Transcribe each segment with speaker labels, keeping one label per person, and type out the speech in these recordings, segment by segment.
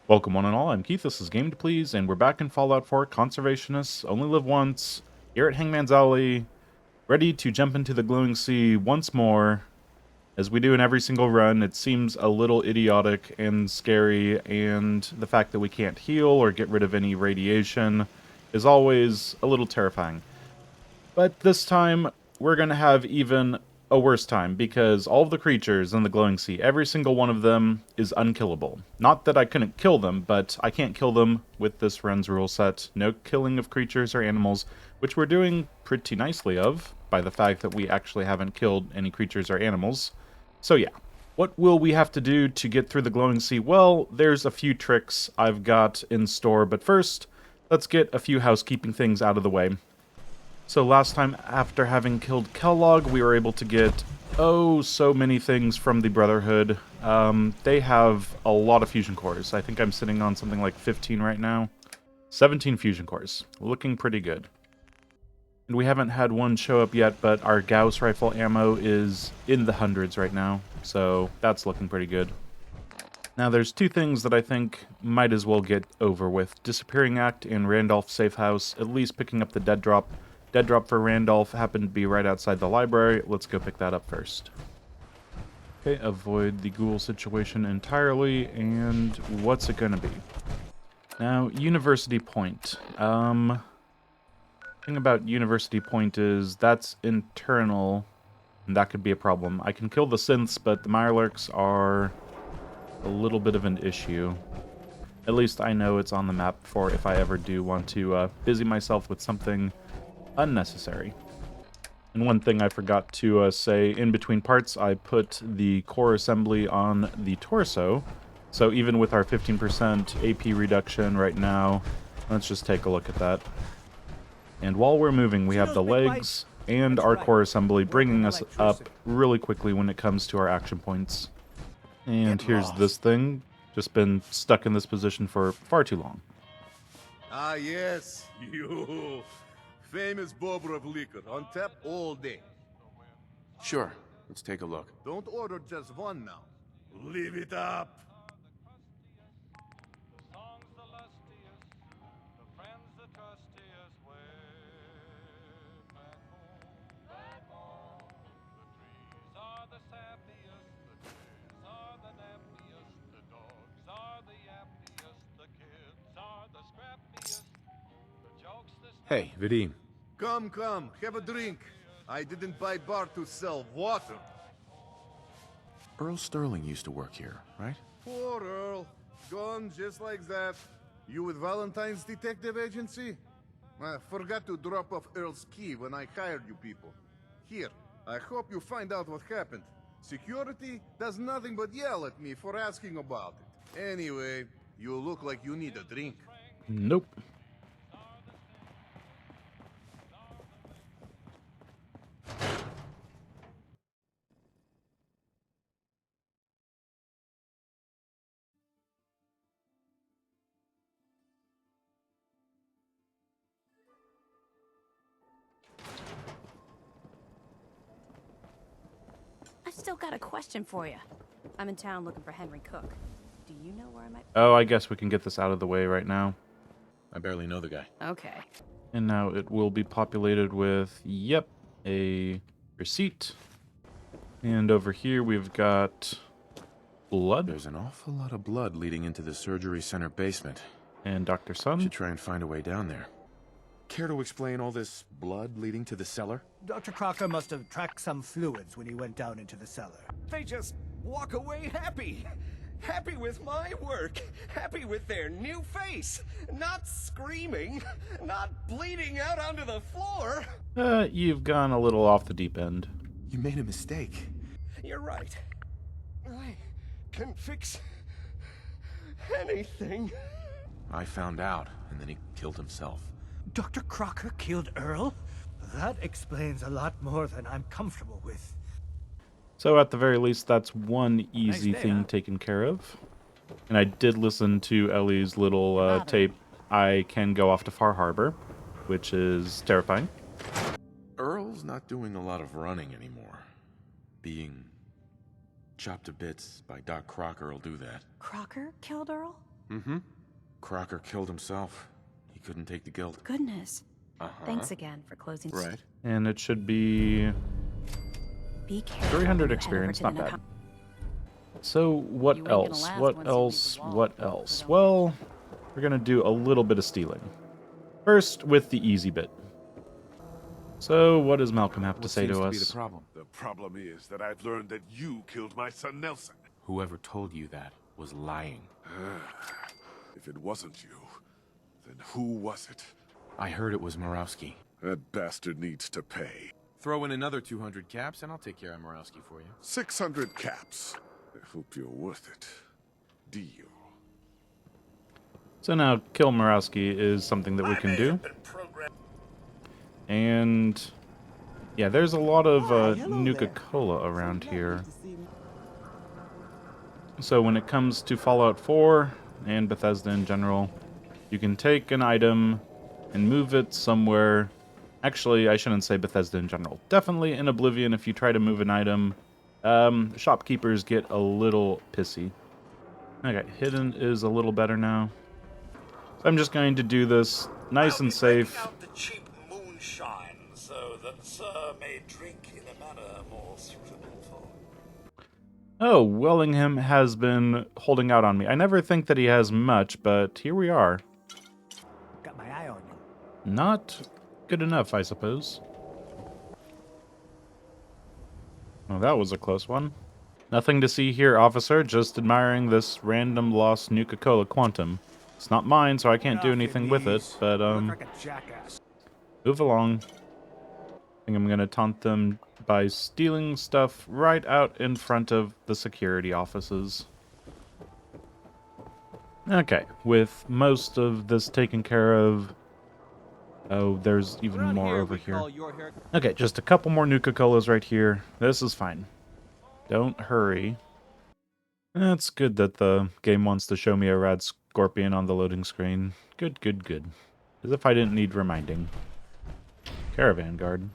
Speaker 1: Welcome one and all, I'm Keith, this is Game to Please, and we're back in Fallout 4 Conservationists, Only Live Once, here at Hangman's Alley, ready to jump into the glowing sea once more. As we do in every single run, it seems a little idiotic and scary, and the fact that we can't heal or get rid of any radiation is always a little terrifying. But this time, we're going to have even a worse time, because all of the creatures in the glowing sea, every single one of them is unkillable. Not that I couldn't kill them, but I can't kill them with this run's rule set. No killing of creatures or animals, which we're doing pretty nicely of, by the fact that we actually haven't killed any creatures or animals. So yeah. What will we have to do to get through the glowing sea? Well, there's a few tricks I've got in store, but first, let's get a few housekeeping things out of the way. So last time, after having killed Kellogg, we were able to get, so many things from the Brotherhood. They have a lot of fusion cores. I think I'm sitting on something like 15 right now. 17 fusion cores. Looking pretty good. And we haven't had one show up yet, but our Gauss rifle ammo is in the hundreds right now, so that's looking pretty good. Now there's two things that I think might as well get over with. Disappearing Act and Randolph Safe House, at least picking up the dead drop. Dead drop for Randolph happened to be right outside the library. Let's go pick that up first. Okay, avoid the ghoul situation entirely, and what's it gonna be? Now, University Point. Thing about University Point is that's internal, and that could be a problem. I can kill the synths, but the Mirelurks are a little bit of an issue. At least I know it's on the map for if I ever do want to busy myself with something unnecessary. And one thing I forgot to say, in between parts, I put the core assembly on the torso. So even with our 15% AP reduction right now, let's just take a look at that. And while we're moving, we have the legs and our core assembly bringing us up really quickly when it comes to our action points. And here's this thing, just been stuck in this position for far too long.
Speaker 2: Ah, yes, you. Famous Bobrov liquor, on tap all day.
Speaker 3: Sure, let's take a look.
Speaker 2: Don't order just one now. Leave it up.
Speaker 3: Hey, Vadim.
Speaker 2: Come, have a drink. I didn't buy bar to sell water.
Speaker 3: Earl Sterling used to work here, right?
Speaker 2: Poor Earl. Gone just like that. You with Valentine's detective agency? I forgot to drop off Earl's key when I hired you people. Here, I hope you find out what happened. Security does nothing but yell at me for asking about it. Anyway, you look like you need a drink.
Speaker 1: Nope.
Speaker 4: I've still got a question for you. I'm in town looking for Henry Cook. Do you know where I might...
Speaker 1: Oh, I guess we can get this out of the way right now.
Speaker 3: I barely know the guy.
Speaker 4: Okay.
Speaker 1: And now it will be populated with, yep, a receipt. And over here we've got blood.
Speaker 3: There's an awful lot of blood leading into the surgery center basement.
Speaker 1: And Dr. Sun.
Speaker 3: Should try and find a way down there. Care to explain all this blood leading to the cellar?
Speaker 5: Dr. Crocker must have tracked some fluids when he went down into the cellar.
Speaker 6: They just walk away happy. Happy with my work. Happy with their new face. Not screaming. Not bleeding out onto the floor.
Speaker 1: You've gone a little off the deep end.
Speaker 3: You made a mistake.
Speaker 6: You're right. I can fix anything.
Speaker 3: I found out, and then he killed himself.
Speaker 5: Dr. Crocker killed Earl? That explains a lot more than I'm comfortable with.
Speaker 1: So at the very least, that's one easy
Speaker 5: Nice day,
Speaker 1: thing
Speaker 5: huh?
Speaker 1: taken care of. And I did listen to Ellie's little tape. I can go off to Far Harbor, which is terrifying.
Speaker 3: Earl's not doing a lot of running anymore. Being chopped to bits by Doc Crocker will do that.
Speaker 4: Crocker killed Earl?
Speaker 3: Mm-hmm. Crocker killed himself. He couldn't take the guilt.
Speaker 4: Goodness.
Speaker 3: Uh-huh.
Speaker 4: Thanks again for closing.
Speaker 3: Right.
Speaker 1: And it should be
Speaker 4: Be careful.
Speaker 1: 300
Speaker 4: when you head over
Speaker 1: experience,
Speaker 4: to
Speaker 1: not
Speaker 4: the
Speaker 1: bad.
Speaker 4: Nakam-
Speaker 1: So
Speaker 4: You
Speaker 1: what
Speaker 4: ain't gonna
Speaker 1: else?
Speaker 4: last
Speaker 1: What
Speaker 4: once you leave
Speaker 1: else?
Speaker 4: the wall.
Speaker 1: What else? Well, we're gonna do a little bit of stealing. First, with the easy bit. So, what does Malcolm have to
Speaker 7: What
Speaker 1: say
Speaker 7: seems
Speaker 1: to
Speaker 7: to be
Speaker 1: us?
Speaker 7: the problem?
Speaker 8: The problem is that I've learned that you killed my son Nelson.
Speaker 3: Whoever told you that was lying.
Speaker 8: If it wasn't you, then who was it?
Speaker 3: I heard it was Morawski.
Speaker 8: That bastard needs to pay.
Speaker 3: Throw in another 200 caps and I'll take care of Morawski for you.
Speaker 8: 600 caps. I hope you're worth it. Deal.
Speaker 1: So now, kill Morawski is something that we can do. And yeah, there's a lot of Nuka-Cola around here. So when it comes to Fallout 4 and Bethesda in general, you can take an item and move it somewhere. Actually, I shouldn't say Bethesda in general. Definitely in Oblivion, if you try to move an item, shopkeepers get a little pissy. Okay, hidden is a little better now. So I'm just going to do this nice and safe.
Speaker 9: Out the cheap moonshine so that Sir may drink in a manner more suitable for.
Speaker 1: Oh, Wellingham has been holding out on me. I never think that he has much, but here we are.
Speaker 5: Got my eye on you.
Speaker 1: Not good enough, I suppose. Well, that was a close one. Nothing to see here, officer. Just admiring this random lost Nuka-Cola Quantum. It's not mine, so I can't do anything with it, but,
Speaker 5: Look like a jackass.
Speaker 1: move along. I think I'm gonna taunt them by stealing stuff right out in front of the security offices. Okay, with most of this taken care of... Oh, there's even more over here. Okay, just a couple more Nuka-Colas right here. This is fine. Don't hurry. It's good that the game wants to show me a rad scorpion on the loading screen. Good, good, good. As if I didn't need reminding. Caravan guard.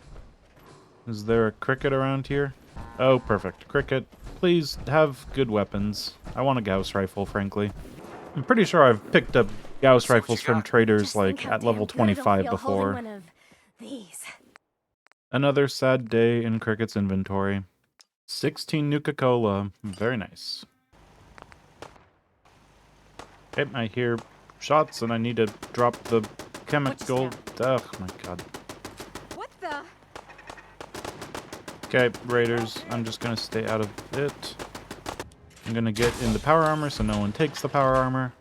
Speaker 1: Is there a cricket around here? Oh, perfect. Cricket, please have good weapons. I want a Gauss rifle, frankly. I'm pretty sure I've picked up Gauss rifles from traders
Speaker 4: Just think
Speaker 1: like
Speaker 4: how
Speaker 1: at level
Speaker 4: damn good it'll
Speaker 1: 25
Speaker 4: feel holding
Speaker 1: before.
Speaker 4: one of these.
Speaker 1: Another sad day in Cricket's inventory. 16 Nuka-Cola. Very nice. Okay, I hear shots and I need to drop the chemical. Oh my god.
Speaker 4: What the?
Speaker 1: Okay, Raiders, I'm just gonna stay out of it. I'm gonna get in the power armor so no one takes the power armor.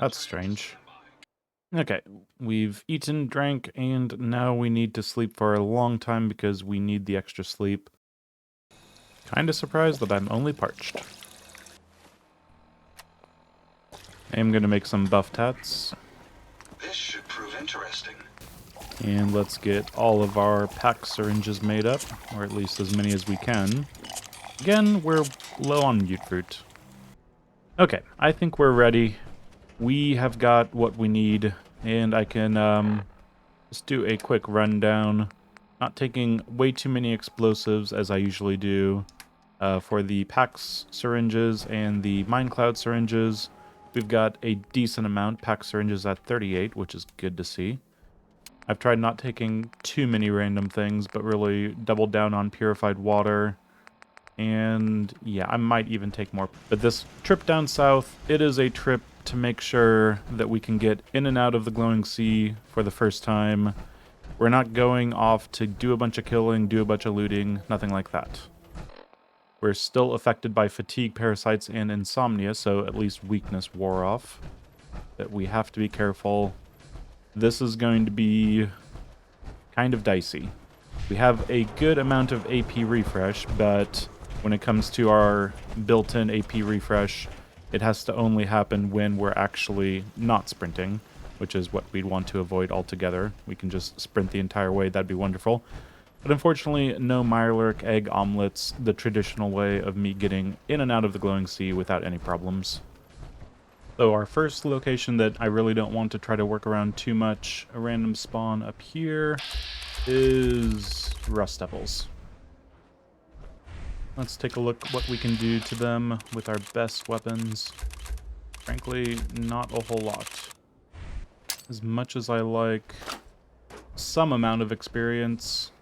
Speaker 1: That's strange. Okay, we've eaten, drank, and now we need to sleep for a long time because we need the extra sleep. Kinda surprised that I'm only parched. I'm gonna make some buff tats.
Speaker 9: This should prove interesting.
Speaker 1: And let's get all of our pack syringes made up, or at least as many as we can. Again, we're low on mute fruit. Okay, I think we're ready. We have got what we need, and I can just do a quick rundown. Not taking way too many explosives as I usually do for the PAX syringes and the Minecloud syringes. We've got a decent amount. PAX syringes at 38, which is good to see. I've tried not taking too many random things, but really doubled down on purified water. And yeah, I might even take more. But this trip down south, it is a trip to make sure that we can get in and out of the glowing sea for the first time. We're not going off to do a bunch of killing, do a bunch of looting, nothing like that. We're still affected by fatigue, parasites, and insomnia, so at least weakness wore off. But we have to be careful. This is going to be kind of dicey. We have a good amount of AP refresh, but when it comes to our built-in AP refresh, it has to only happen when we're actually not sprinting, which is what we'd want to avoid altogether. We can just sprint the entire way, that'd be wonderful. But unfortunately, no Mirelurk egg omelets, the traditional way of me getting in and out of the glowing sea without any problems. So our first location that I really don't want to try to work around too much, a random spawn up here, is Rust Devils. Let's take a look what we can do to them with our best weapons. Frankly, not a whole lot. As much as I like some amount of experience,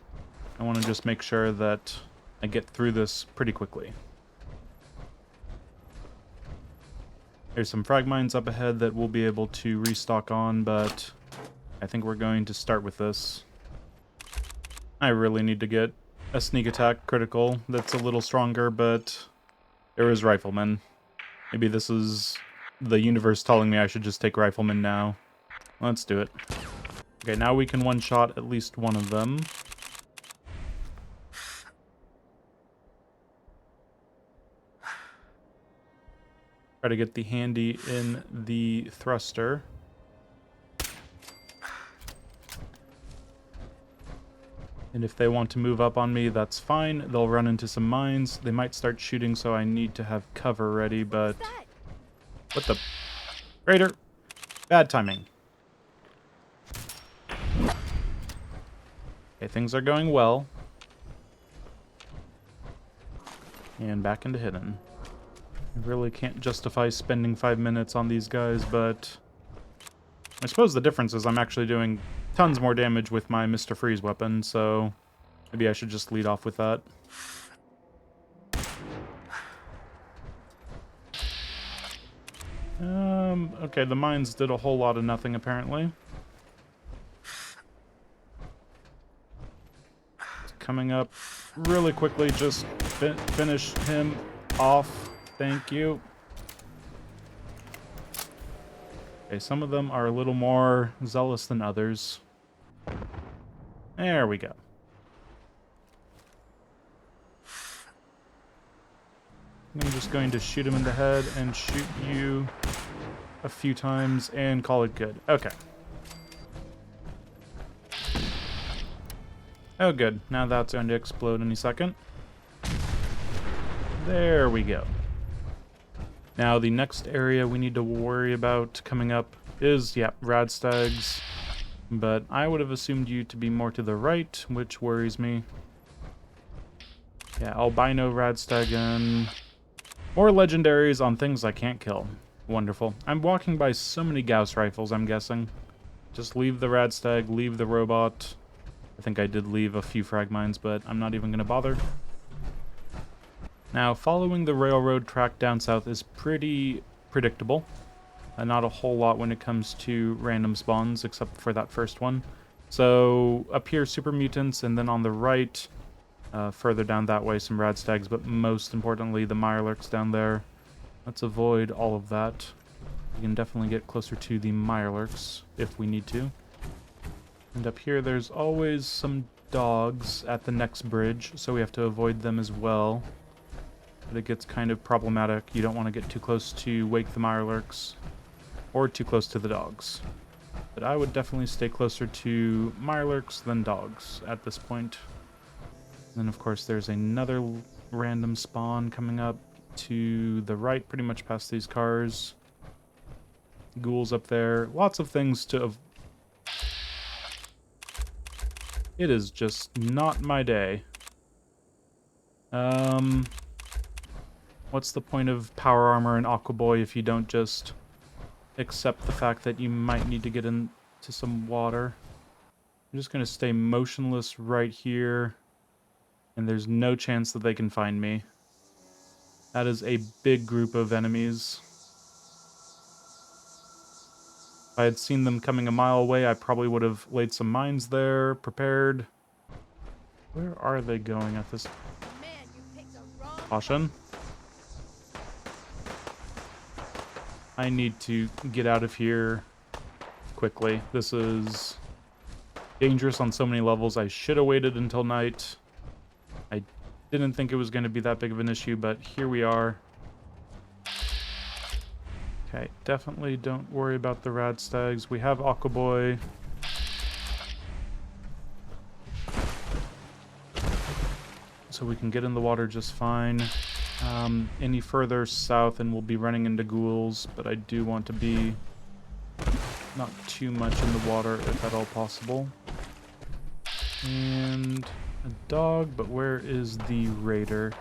Speaker 1: I want to just make sure that I get through this pretty quickly. There's some frag mines up ahead that we'll be able to restock on, but I think we're going to start with this. I really need to get a sneak attack critical that's a little stronger, but there is riflemen. Maybe this is the universe telling me I should just take riflemen now. Let's do it. Okay, now we can one-shot at least one of them. Try to get the handy in the thruster. And if they want to move up on me, that's fine. They'll run into some mines. They might start shooting, so I need to have cover ready, but... What the... Raider! Bad timing. Okay, things are going well. And back into hidden. I really can't justify spending 5 minutes on these guys, but... I suppose the difference is I'm actually doing tons more damage with my Mr. Freeze weapon, so maybe I should just lead off with that. Okay, the mines did a whole lot of nothing, apparently. Coming up really quickly, just finish him off. Thank you. Okay, some of them are a little more zealous than others. There we go. I'm just going to shoot him in the head and shoot you a few times and call it good. Okay. Oh, good. Now that's going to explode any second. There we go. Now, the next area we need to worry about coming up is, yeah, radstags. But I would have assumed you to be more to the right, which worries me. Yeah, albino radstag and more legendaries on things I can't kill. Wonderful. I'm walking by so many Gauss rifles, I'm guessing. Just leave the radstag, leave the robot. I think I did leave a few frag mines, but I'm not even going to bother. Now, following the railroad track down south is pretty predictable. Not a whole lot when it comes to random spawns, except for that first one. So, up here, super mutants, and then on the right, further down that way, some radstags, but most importantly, the mirelurks down there. Let's avoid all of that. We can definitely get closer to the mirelurks if we need to. And up here, there's always some dogs at the next bridge, so we have to avoid them as well. But it gets kind of problematic. You don't want to get too close to wake the mirelurks, or too close to the dogs. But I would definitely stay closer to mirelurks than dogs at this point. And then, of course, there's another random spawn coming up to the right, pretty much past these cars. Ghouls up there. Lots of things to... It is just not my day. What's the point of power armor and Aqua Boy if you don't just accept the fact that you might need to get into some water? I'm just going to stay motionless right here, and there's no chance that they can find me. That is a big group of enemies. If I had seen them coming a mile away, I probably would have laid some mines there, prepared. Where are they going at this? Caution. I need to get out of here quickly. This is dangerous on so many levels. I should have waited until night. I didn't think it was going to be that big of an issue, but here we are. Okay, definitely don't worry about the radstags. We have Aqua Boy. So we can get in the water just fine. Any further south and we'll be running into ghouls, but I do want to be not too much in the water if at all possible. And a dog, but where is the raider?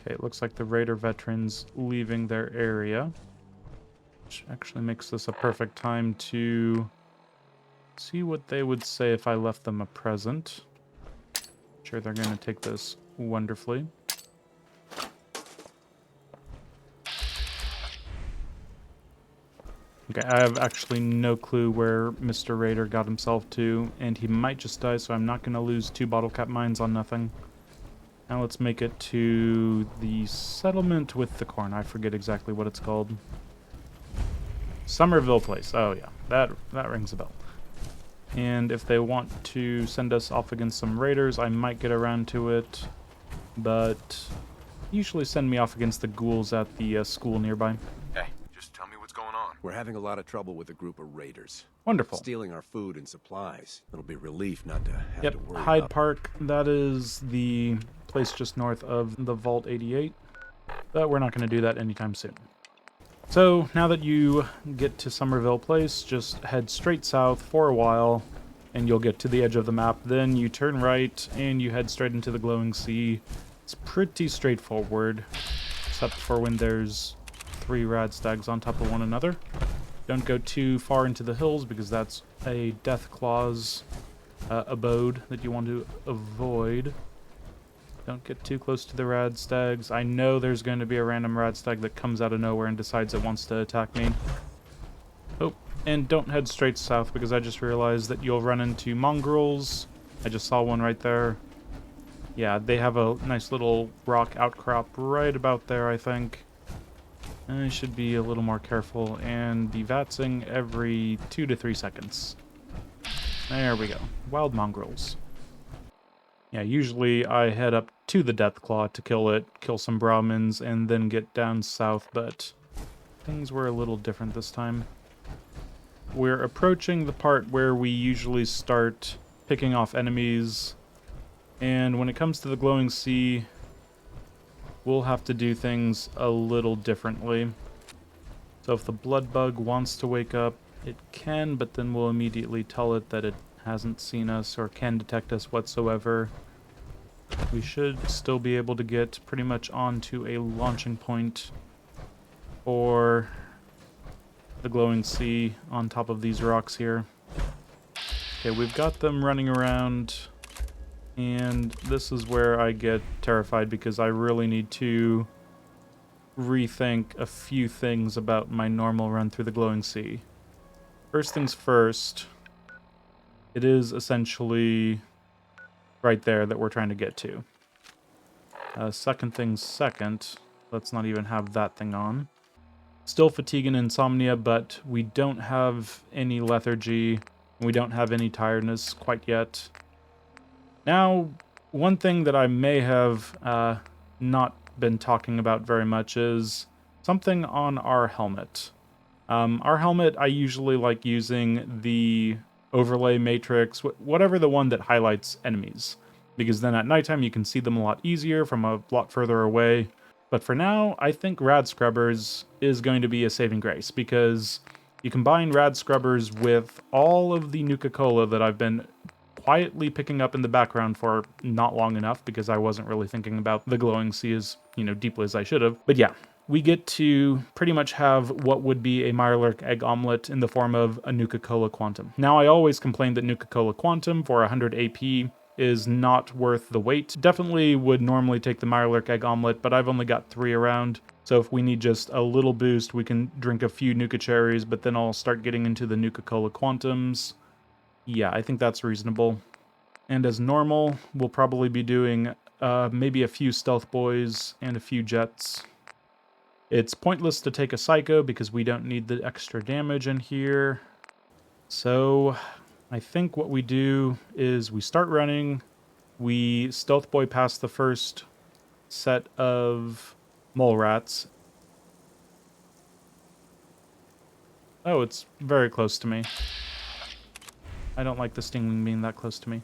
Speaker 1: Okay, it looks like the Raider veterans leaving their area. Which actually makes this a perfect time to see what they would say if I left them a present. Sure, they're going to take this wonderfully. Okay, I have actually no clue where Mr. Raider got himself to, and he might just die, so I'm not going to lose 2 bottle cap mines on nothing. Now let's make it to the settlement with the corn. I forget exactly what it's called. Somerville Place. Oh yeah, that rings a bell. And if they want to send us off against some raiders, I might get around to it. But usually send me off against the ghouls at the school nearby.
Speaker 3: Hey, just tell me what's going on.
Speaker 7: We're having a lot of trouble with a group of raiders.
Speaker 1: Wonderful.
Speaker 7: Stealing our food and supplies. It'll be relief not to have
Speaker 1: Yep,
Speaker 7: to worry
Speaker 1: Hyde
Speaker 7: about.
Speaker 1: Park. That is the place just north of the Vault 88. But we're not going to do that anytime soon. So, now that you get to Somerville Place, just head straight south for a while, and you'll get to the edge of the map. Then you turn right, and you head straight into the glowing sea. It's pretty straightforward, except for when there's 3 rad stags on top of one another. Don't go too far into the hills, because that's a Death Claw's abode that you want to avoid. Don't get too close to the rad stags. I know there's going to be a random rad stag that comes out of nowhere and decides it wants to attack me. Oh, and don't head straight south because I just realized that you'll run into mongrels. I just saw one right there. Yeah, they have a nice little rock outcrop right about there, I think. I should be a little more careful and be vatsing every 2 to 3 seconds. There we go. Wild mongrels. Yeah, usually I head up to the Deathclaw to kill it, kill some Brahmins, and then get down south, but things were a little different this time. We're approaching the part where we usually start picking off enemies, and when it comes to the glowing sea, we'll have to do things a little differently. So if the blood bug wants to wake up, it can, but then we'll immediately tell it that it hasn't seen us or can detect us whatsoever. We should still be able to get pretty much onto a launching point for the glowing sea on top of these rocks here. Okay, we've got them running around, and this is where I get terrified because I really need to rethink a few things about my normal run through the glowing sea. First things first, it is essentially right there that we're trying to get to. Second things second, let's not even have that thing on. Still fatigue and insomnia, but we don't have any lethargy. We don't have any tiredness quite yet. Now, one thing that I may have not been talking about very much is something on our helmet. Our helmet, I usually like using the overlay matrix, whatever the one that highlights enemies, because then at nighttime you can see them a lot easier from a lot further away. But for now, I think Rad Scrubbers is going to be a saving grace, because you combine Rad Scrubbers with all of the Nuka-Cola that I've been quietly picking up in the background for not long enough, because I wasn't really thinking about the glowing sea as, deeply as I should have. But yeah, we get to pretty much have what would be a Mirelurk egg omelet in the form of a Nuka-Cola Quantum. Now, I always complained that Nuka-Cola Quantum for 100 AP is not worth the wait. Definitely would normally take the Mirelurk egg omelet, but I've only got 3 around. So if we need just a little boost, we can drink a few Nuka Cherries, but then I'll start getting into the Nuka-Cola Quantums. Yeah, I think that's reasonable. And as normal, we'll probably be doing maybe a few Stealth Boys and a few Jets. It's pointless to take a Psycho because we don't need the extra damage in here. So I think what we do is we start running, we Stealth Boy past the first set of mole rats. Oh, it's very close to me. I don't like the Stingwing being that close to me.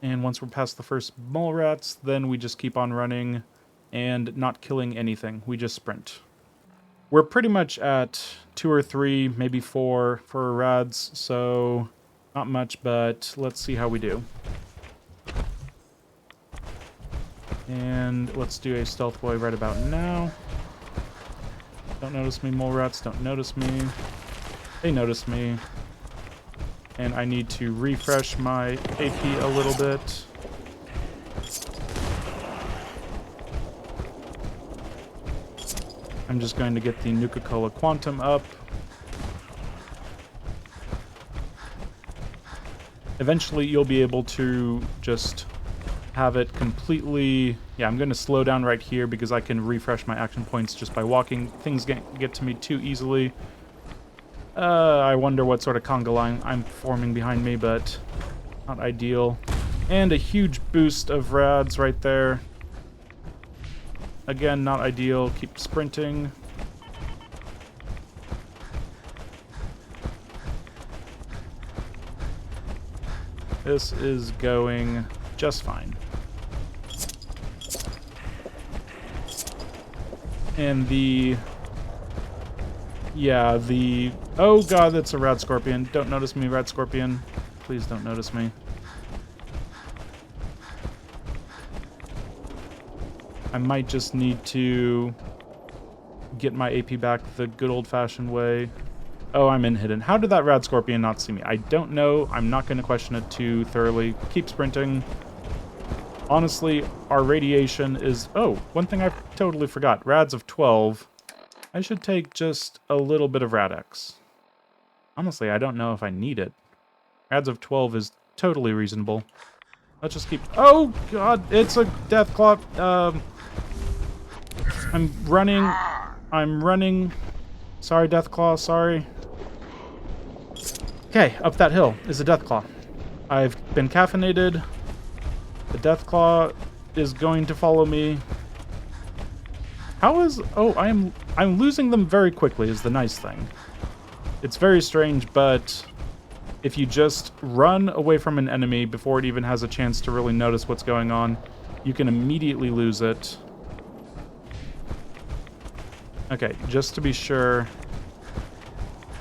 Speaker 1: And once we're past the first mole rats, then we just keep on running and not killing anything. We just sprint. We're pretty much at 2 or 3, maybe 4 for rads, so not much, but let's see how we do. And let's do a stealth boy right about now. Don't notice me, mole rats. Don't notice me. They notice me. And I need to refresh my AP a little bit. I'm just going to get the Nuka-Cola Quantum up. Eventually, you'll be able to just have it completely... Yeah, I'm going to slow down right here because I can refresh my action points just by walking. Things get to me too easily. I wonder what sort of conga line I'm forming behind me, but not ideal. And a huge boost of rads right there. Again, not ideal. Keep sprinting. This is going just fine. And the... Yeah, the... Oh god, that's a rad scorpion. Don't notice me, rad scorpion. Please don't notice me. I might just need to get my AP back the good old-fashioned way. Oh, I'm in hidden. How did that rad scorpion not see me? I don't know. I'm not going to question it too thoroughly. Keep sprinting. Honestly, our radiation is... Oh, one thing I totally forgot. Rads of 12. I should take just a little bit of Rad-X. Honestly, I don't know if I need it. Rads of 12 is totally reasonable. Let's just keep... Oh, God, it's a Deathclaw. I'm running. Sorry, Deathclaw, sorry. Okay, up that hill is a Deathclaw. I've been caffeinated. The Deathclaw is going to follow me. How is... Oh, I'm losing them very quickly is the nice thing. It's very strange, but if you just run away from an enemy before it even has a chance to really notice what's going on, you can immediately lose it. Okay, just to be sure,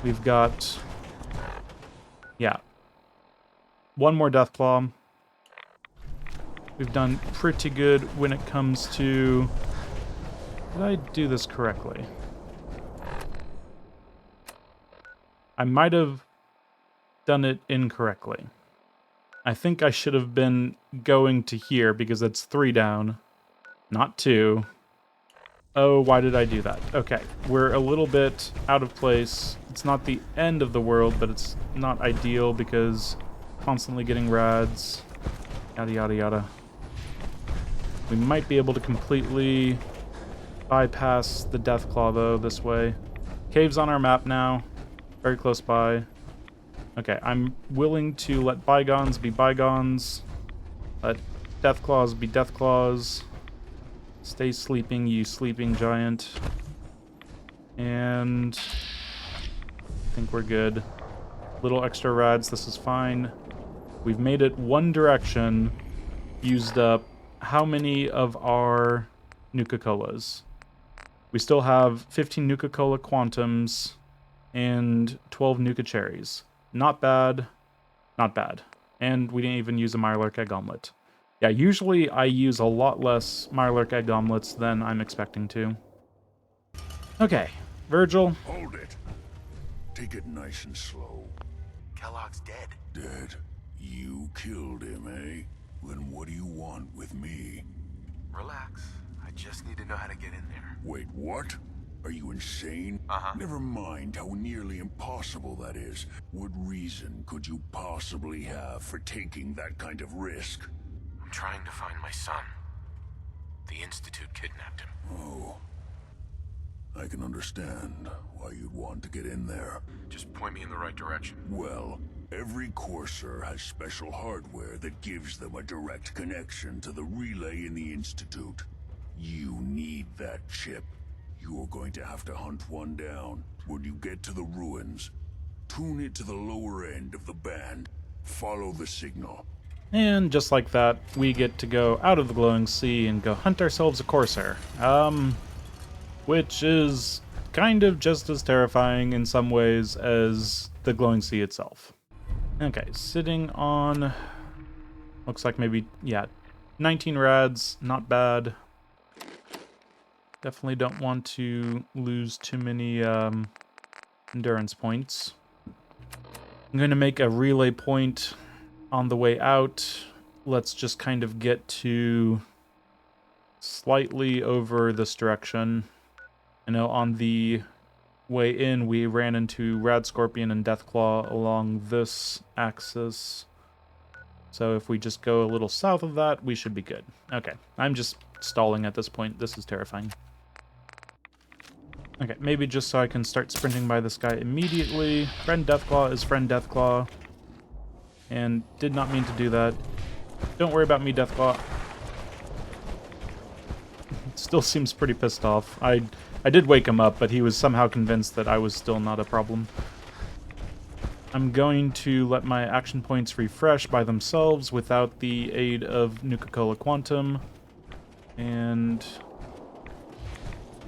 Speaker 1: we've got... Yeah. One more Deathclaw. We've done pretty good when it comes to... Did I do this correctly? I might have done it incorrectly. I think I should have been going to here because it's 3 down, not 2. Oh, why did I do that? Okay, we're a little bit out of place. It's not the end of the world, but it's not ideal because constantly getting rads, yada yada yada. We might be able to completely bypass the Deathclaw, though, this way. Cave's on our map now. Very close by. Okay, I'm willing to let bygones be bygones. Let Deathclaws be Deathclaws. Stay sleeping, you sleeping giant. And... I think we're good. Little extra rads, this is fine. We've made it one direction. Used up how many of our Nuka-Colas? We still have 15 Nuka-Cola Quantums and 12 Nuka-Cherries. Not bad. Not bad. And we didn't even use a Mirelurk Egg Omelet. Yeah, usually I use a lot less Mirelurk Egg Omelets than I'm expecting to. Okay, Virgil.
Speaker 8: Hold it. Take it nice and slow.
Speaker 3: Kellogg's dead.
Speaker 8: Dead? You killed him, eh? Then what do you want with me?
Speaker 3: Relax. I just need to know how to get in there.
Speaker 8: Wait, what? Are you insane? Never mind how nearly impossible that is. What reason could you possibly have for taking that kind of risk?
Speaker 3: I'm trying to find my son. The Institute kidnapped him.
Speaker 8: Oh. I can understand why you'd want to get in there.
Speaker 3: Just point me in the right direction.
Speaker 8: Well, every Courser has special hardware that gives them a direct connection to the relay in the Institute. You need that chip. You're going to have to hunt one down. When you get to the ruins, tune it to the lower end of the band. Follow the signal.
Speaker 1: And just like that, we get to go out of the glowing sea and go hunt ourselves a Corsair. Which is kind of just as terrifying in some ways as the glowing sea itself. Okay, sitting on... Looks like maybe, yeah, 19 rads, not bad. Definitely don't want to lose too many endurance points. I'm going to make a relay point on the way out. Let's just kind of get to slightly over this direction. I know on the way in we ran into Rad Scorpion and Deathclaw along this axis. So if we just go a little south of that, we should be good. Okay, I'm just stalling at this point. This is terrifying. Okay, maybe just so I can start sprinting by this guy immediately. Friend Deathclaw is friend Deathclaw. And did not mean to do that. Don't worry about me, Deathclaw. Still seems pretty pissed off. I did wake him up, but he was somehow convinced that I was still not a problem. I'm going to let my action points refresh by themselves without the aid of Nuka-Cola Quantum. And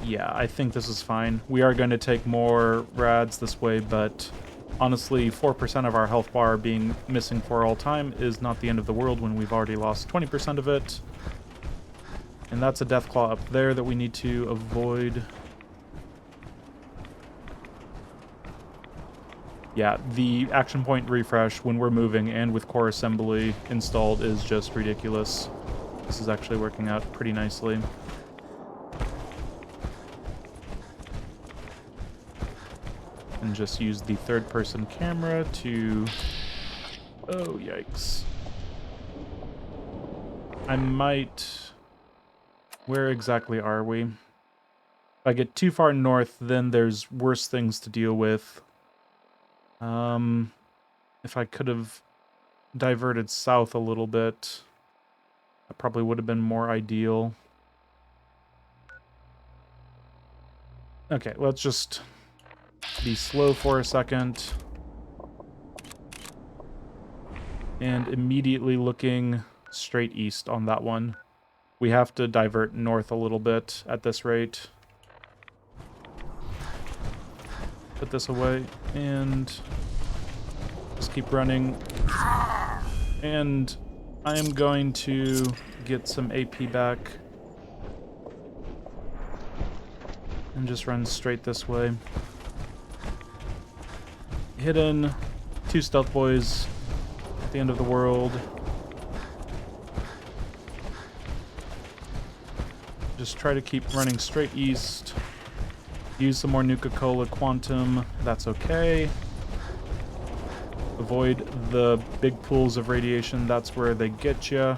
Speaker 1: yeah, I think this is fine. We are going to take more rads this way, but honestly, 4% of our health bar being missing for all time is not the end of the world when we've already lost 20% of it. And that's a Deathclaw up there that we need to avoid. Yeah, the action point refresh when we're moving and with core assembly installed is just ridiculous. This is actually working out pretty nicely. And just use the third-person camera to... Oh, yikes. I might... Where exactly are we? If I get too far north, then there's worse things to deal with. If I could have diverted south a little bit, that probably would have been more ideal. Okay, let's just be slow for a second. And immediately looking straight east on that one. We have to divert north a little bit at this rate. Put this away and just keep running. And I am going to get some AP back. And just run straight this way. Hidden. 2 stealth boys at the end of the world. Just try to keep running straight east. Use some more Nuka-Cola Quantum. That's okay. Avoid the big pools of radiation. That's where they get you.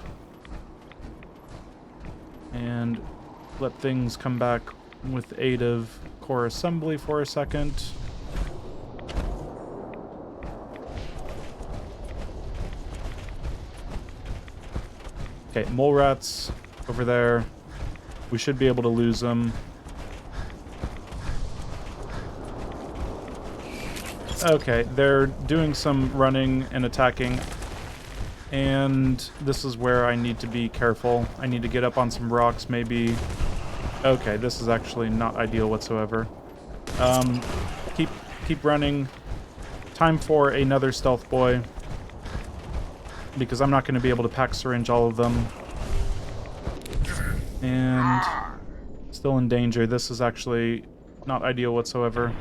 Speaker 1: And let things come back with the aid of core assembly for a second. Okay, mole rats over there. We should be able to lose them. Okay, they're doing some running and attacking. And this is where I need to be careful. I need to get up on some rocks, maybe. Okay, this is actually not ideal whatsoever. Keep running. Time for another stealth boy. Because I'm not going to be able to pack syringe all of them. And still in danger. This is actually not ideal whatsoever.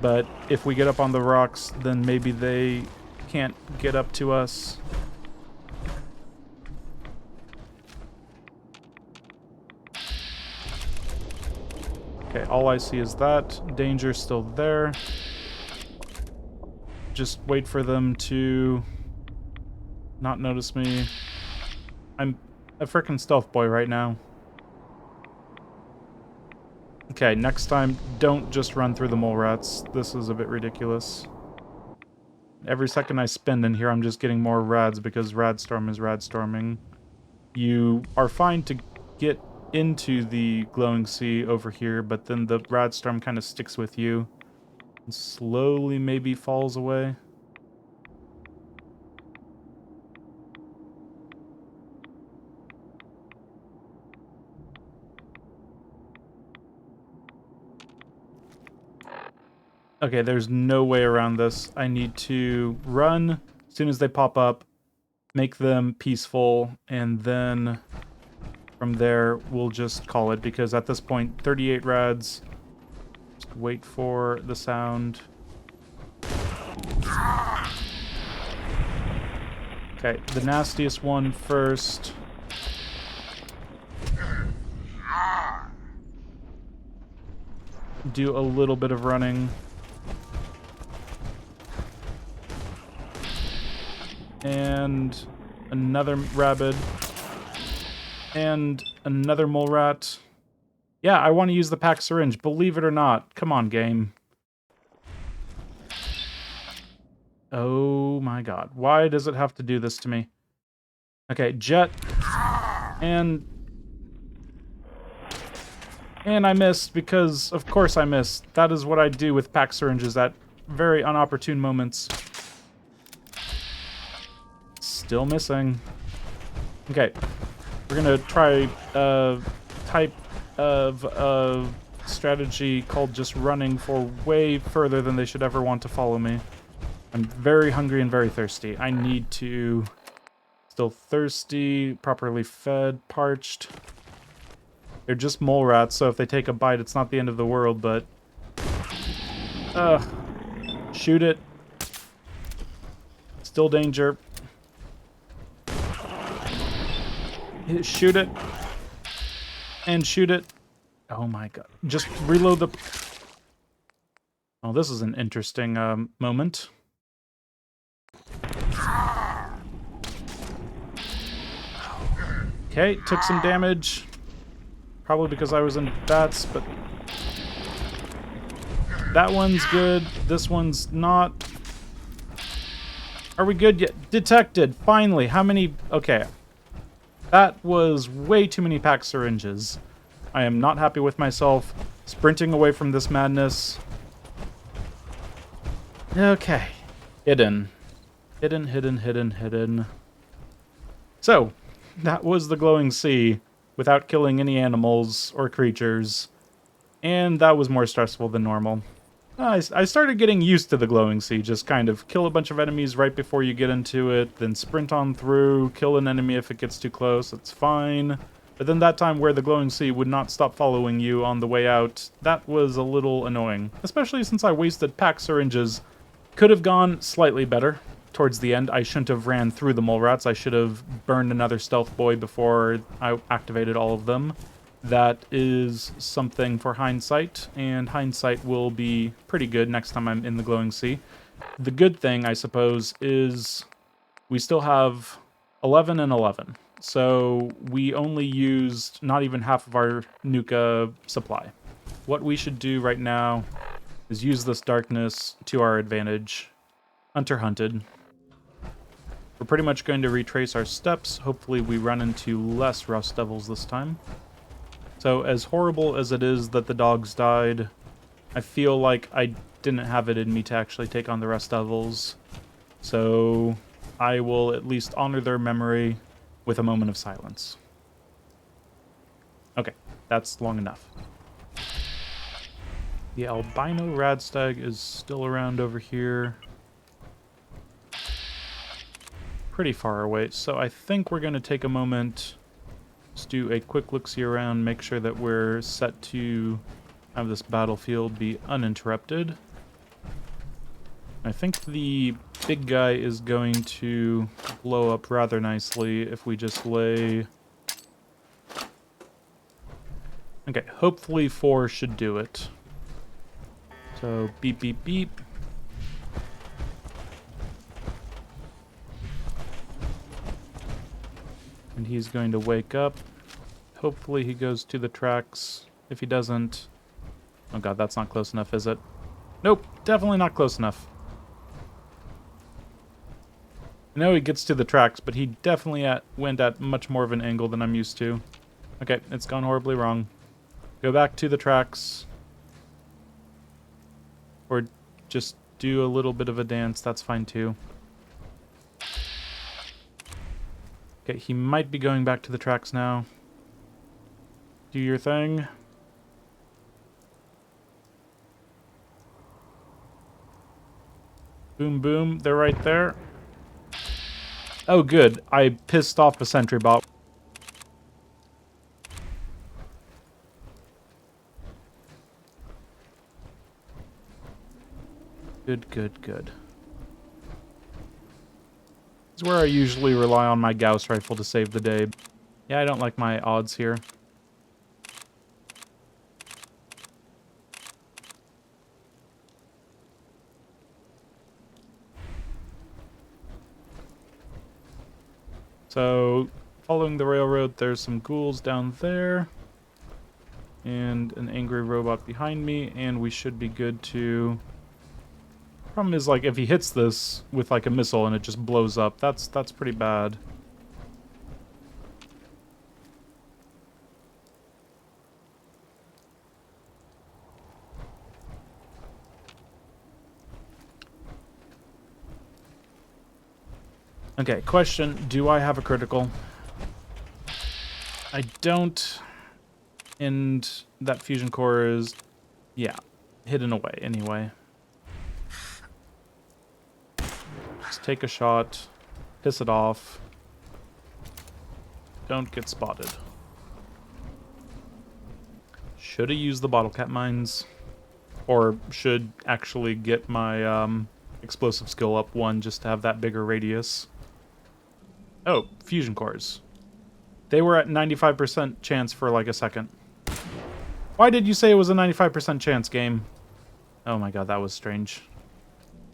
Speaker 1: But if we get up on the rocks, then maybe they can't get up to us. Okay, all I see is that. Danger's still there. Just wait for them to not notice me. I'm a frickin' stealth boy right now. Okay, next time, don't just run through the mole rats. This is a bit ridiculous. Every second I spend in here, I'm just getting more rads because Radstorm is radstorming. You are fine to get into the glowing sea over here, but then the Radstorm kind of sticks with you. And slowly maybe falls away. Okay, there's no way around this. I need to run As soon as they pop up, make them peaceful, and then from there, we'll just call it, because at this point, 38 rads. Just wait for the sound. Okay, the nastiest one first. Do a little bit of running. And another rabbit. And another mole rat. Yeah, I want to use the pack syringe, believe it or not. Come on, game. Oh my god. Why does it have to do this to me? Okay, jet. And I missed, because of course I missed. That is what I do with pack syringes at very unopportune moments. Still missing. Okay. We're gonna try a type of strategy called just running for way further than they should ever want to follow me. I'm very hungry and very thirsty. I need to... Still thirsty, properly fed, parched. They're just mole rats, so if they take a bite, it's not the end of the world, but... Shoot it. Still danger. Shoot it. And shoot it. Oh my god. Just reload the... Oh, this is an interesting moment. Okay, took some damage. Probably because I was in bats, but... That one's good. This one's not. Are we good yet? Detected! Finally! How many... Okay. That was way too many pack syringes. I am not happy with myself. Sprinting away from this madness. Okay. Hidden. Hidden, hidden, hidden, hidden. So, that was the glowing sea, without killing any animals or creatures. And that was more stressful than normal. I started getting used to the glowing sea, just kind of kill a bunch of enemies right before you get into it, then sprint on through, kill an enemy if it gets too close, it's fine. But then that time where the glowing sea would not stop following you on the way out, that was a little annoying. Especially since I wasted pack syringes. Could have gone slightly better. Towards the end, I shouldn't have ran through the mole rats. I should have burned another stealth boy before I activated all of them. That is something for hindsight, and hindsight will be pretty good next time I'm in the glowing sea. The good thing, I suppose, is we still have 11 and 11. So we only used not even half of our Nuka supply. What we should do right now is use this darkness to our advantage. Hunter hunted. We're pretty much going to retrace our steps. Hopefully we run into less Rust Devils this time. So as horrible as it is that the dogs died, I feel like I didn't have it in me to actually take on the Rust Devils. So I will at least honor their memory with a moment of silence. Okay, that's long enough. The albino radstag is still around over here. Pretty far away, so I think we're going to take a moment, just do a quick look-see around, make sure that we're set to have this battlefield be uninterrupted. I think the big guy is going to blow up rather nicely if we just lay... Okay, hopefully 4 should do it. So, beep, beep, beep. And he's going to wake up. Hopefully he goes to the tracks. If he doesn't... Oh god, that's not close enough, is it? Nope, definitely not close enough. I know he gets to the tracks, but he definitely went at much more of an angle than I'm used to. Okay, it's gone horribly wrong. Go back to the tracks. Or just do a little bit of a dance, that's fine too. Okay, he might be going back to the tracks now. Do your thing. Boom, boom, they're right there. Oh, good. I pissed off a sentry bot. Good, good, good. This is where I usually rely on my Gauss rifle to save the day. Yeah, I don't like my odds here. So, following the railroad, there's some ghouls down there. And an angry robot behind me, and we should be good to... Problem is, like, if he hits this with, like, a missile and it just blows up, that's pretty bad. Okay, question, do I have a critical? I don't, and that fusion core is, yeah, hidden away anyway. Just take a shot, piss it off, don't get spotted. Should have used the bottle cap mines, or should actually get my explosive skill up one just to have that bigger radius. Oh, fusion cores. They were at 95% chance for like a second. Why did you say it was a 95% chance, game? Oh my god, that was strange.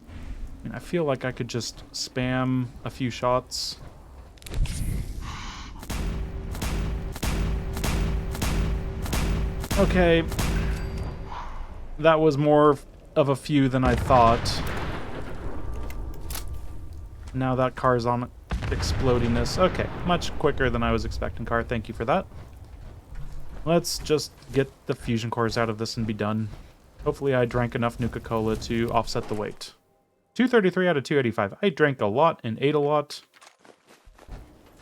Speaker 1: I mean, I feel like I could just spam a few shots. Okay. That was more of a few than I thought. Now that car's on explodiness. Okay, much quicker than I was expecting, car. Thank you for that. Let's just get the fusion cores out of this and be done. Hopefully I drank enough Nuka-Cola to offset the weight. 233 out of 285. I drank a lot and ate a lot.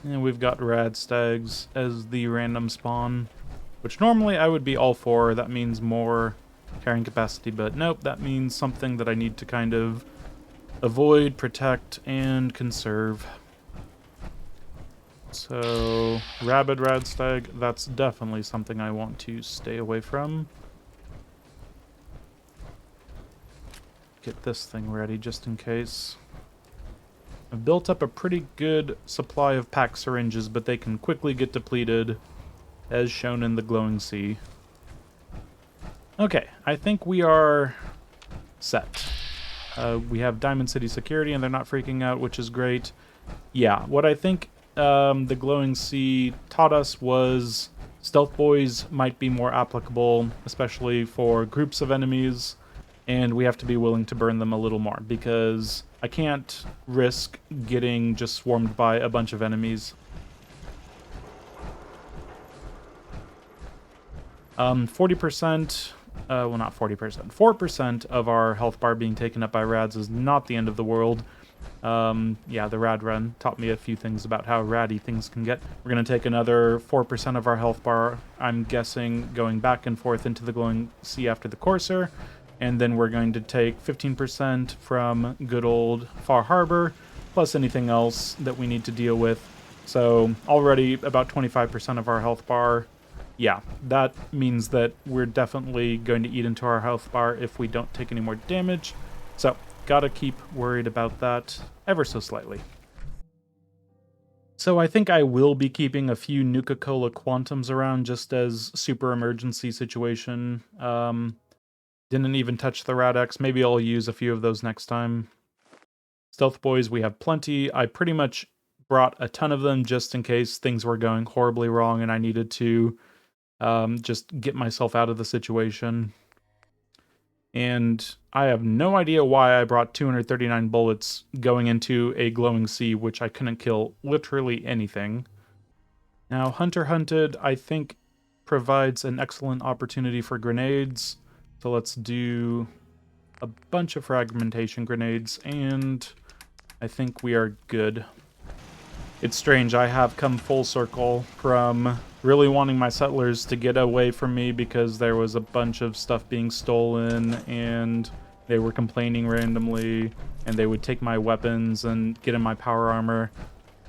Speaker 1: And we've got rad stags as the random spawn, which normally I would be all for. That means more carrying capacity, but nope, that means something that I need to kind of avoid, protect, and conserve. So, rabid radstag, that's definitely something I want to stay away from. Get this thing ready just in case. I've built up a pretty good supply of pack syringes, but they can quickly get depleted, as shown in the glowing sea. Okay, I think we are set. We have Diamond City security, and they're not freaking out, which is great. Yeah, what I think the glowing sea taught us was stealth boys might be more applicable, especially for groups of enemies, and we have to be willing to burn them a little more, because I can't risk getting just swarmed by a bunch of enemies. 40%, well, not 40%, 4% of our health bar being taken up by rads is not the end of the world. Yeah, the rad run taught me a few things about how ratty things can get. We're going to take another 4% of our health bar, I'm guessing, going back and forth into the glowing sea after the courser. And then we're going to take 15% from good old Far Harbor, plus anything else that we need to deal with. So already about 25% of our health bar. Yeah, that means that we're definitely going to eat into our health bar if we don't take any more damage. So, gotta keep worried about that ever so slightly. So I think I will be keeping a few Nuka-Cola Quantums around just as super emergency situation. Didn't even touch the Rad-X. Maybe I'll use a few of those next time. Stealth Boys, we have plenty. I pretty much brought a ton of them just in case things were going horribly wrong and I needed to just get myself out of the situation. And I have no idea why I brought 239 bullets going into a glowing sea, which I couldn't kill literally anything. Now, Hunter Hunted, I think, provides an excellent opportunity for grenades. So let's do a bunch of fragmentation grenades, and I think we are good. It's strange, I have come full circle from really wanting my settlers to get away from me because there was a bunch of stuff being stolen and they were complaining randomly and they would take my weapons and get in my power armor.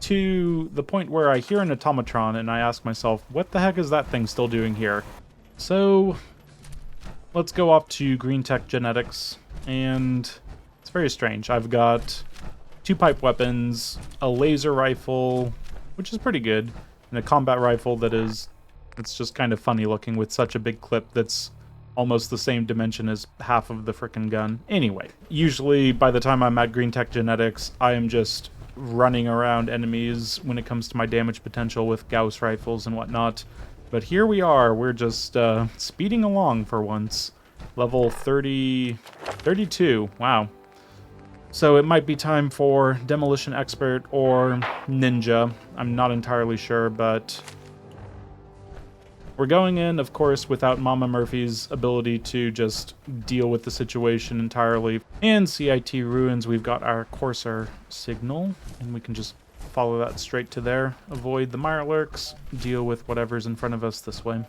Speaker 1: to the point where I hear an automatron and I ask myself, what the heck is that thing still doing here? So let's go off to Green Tech Genetics, and it's very strange. I've got 2 pipe weapons, a laser rifle, which is pretty good, and a combat rifle it's just kind of funny looking with such a big clip that's almost the same dimension as half of the frickin' gun. Anyway, usually by the time I'm at Green Tech Genetics, I am just running around enemies when it comes to my damage potential with Gauss rifles and whatnot. But here we are, we're just speeding along for once. Level 32, wow. So it might be time for Demolition Expert or Ninja. I'm not entirely sure, but we're going in, of course, without Mama Murphy's ability to just deal with the situation entirely. And CIT Ruins, we've got our Courser signal, and we can just follow that straight to there. Avoid the Mirelurks, deal with whatever's in front of us this way.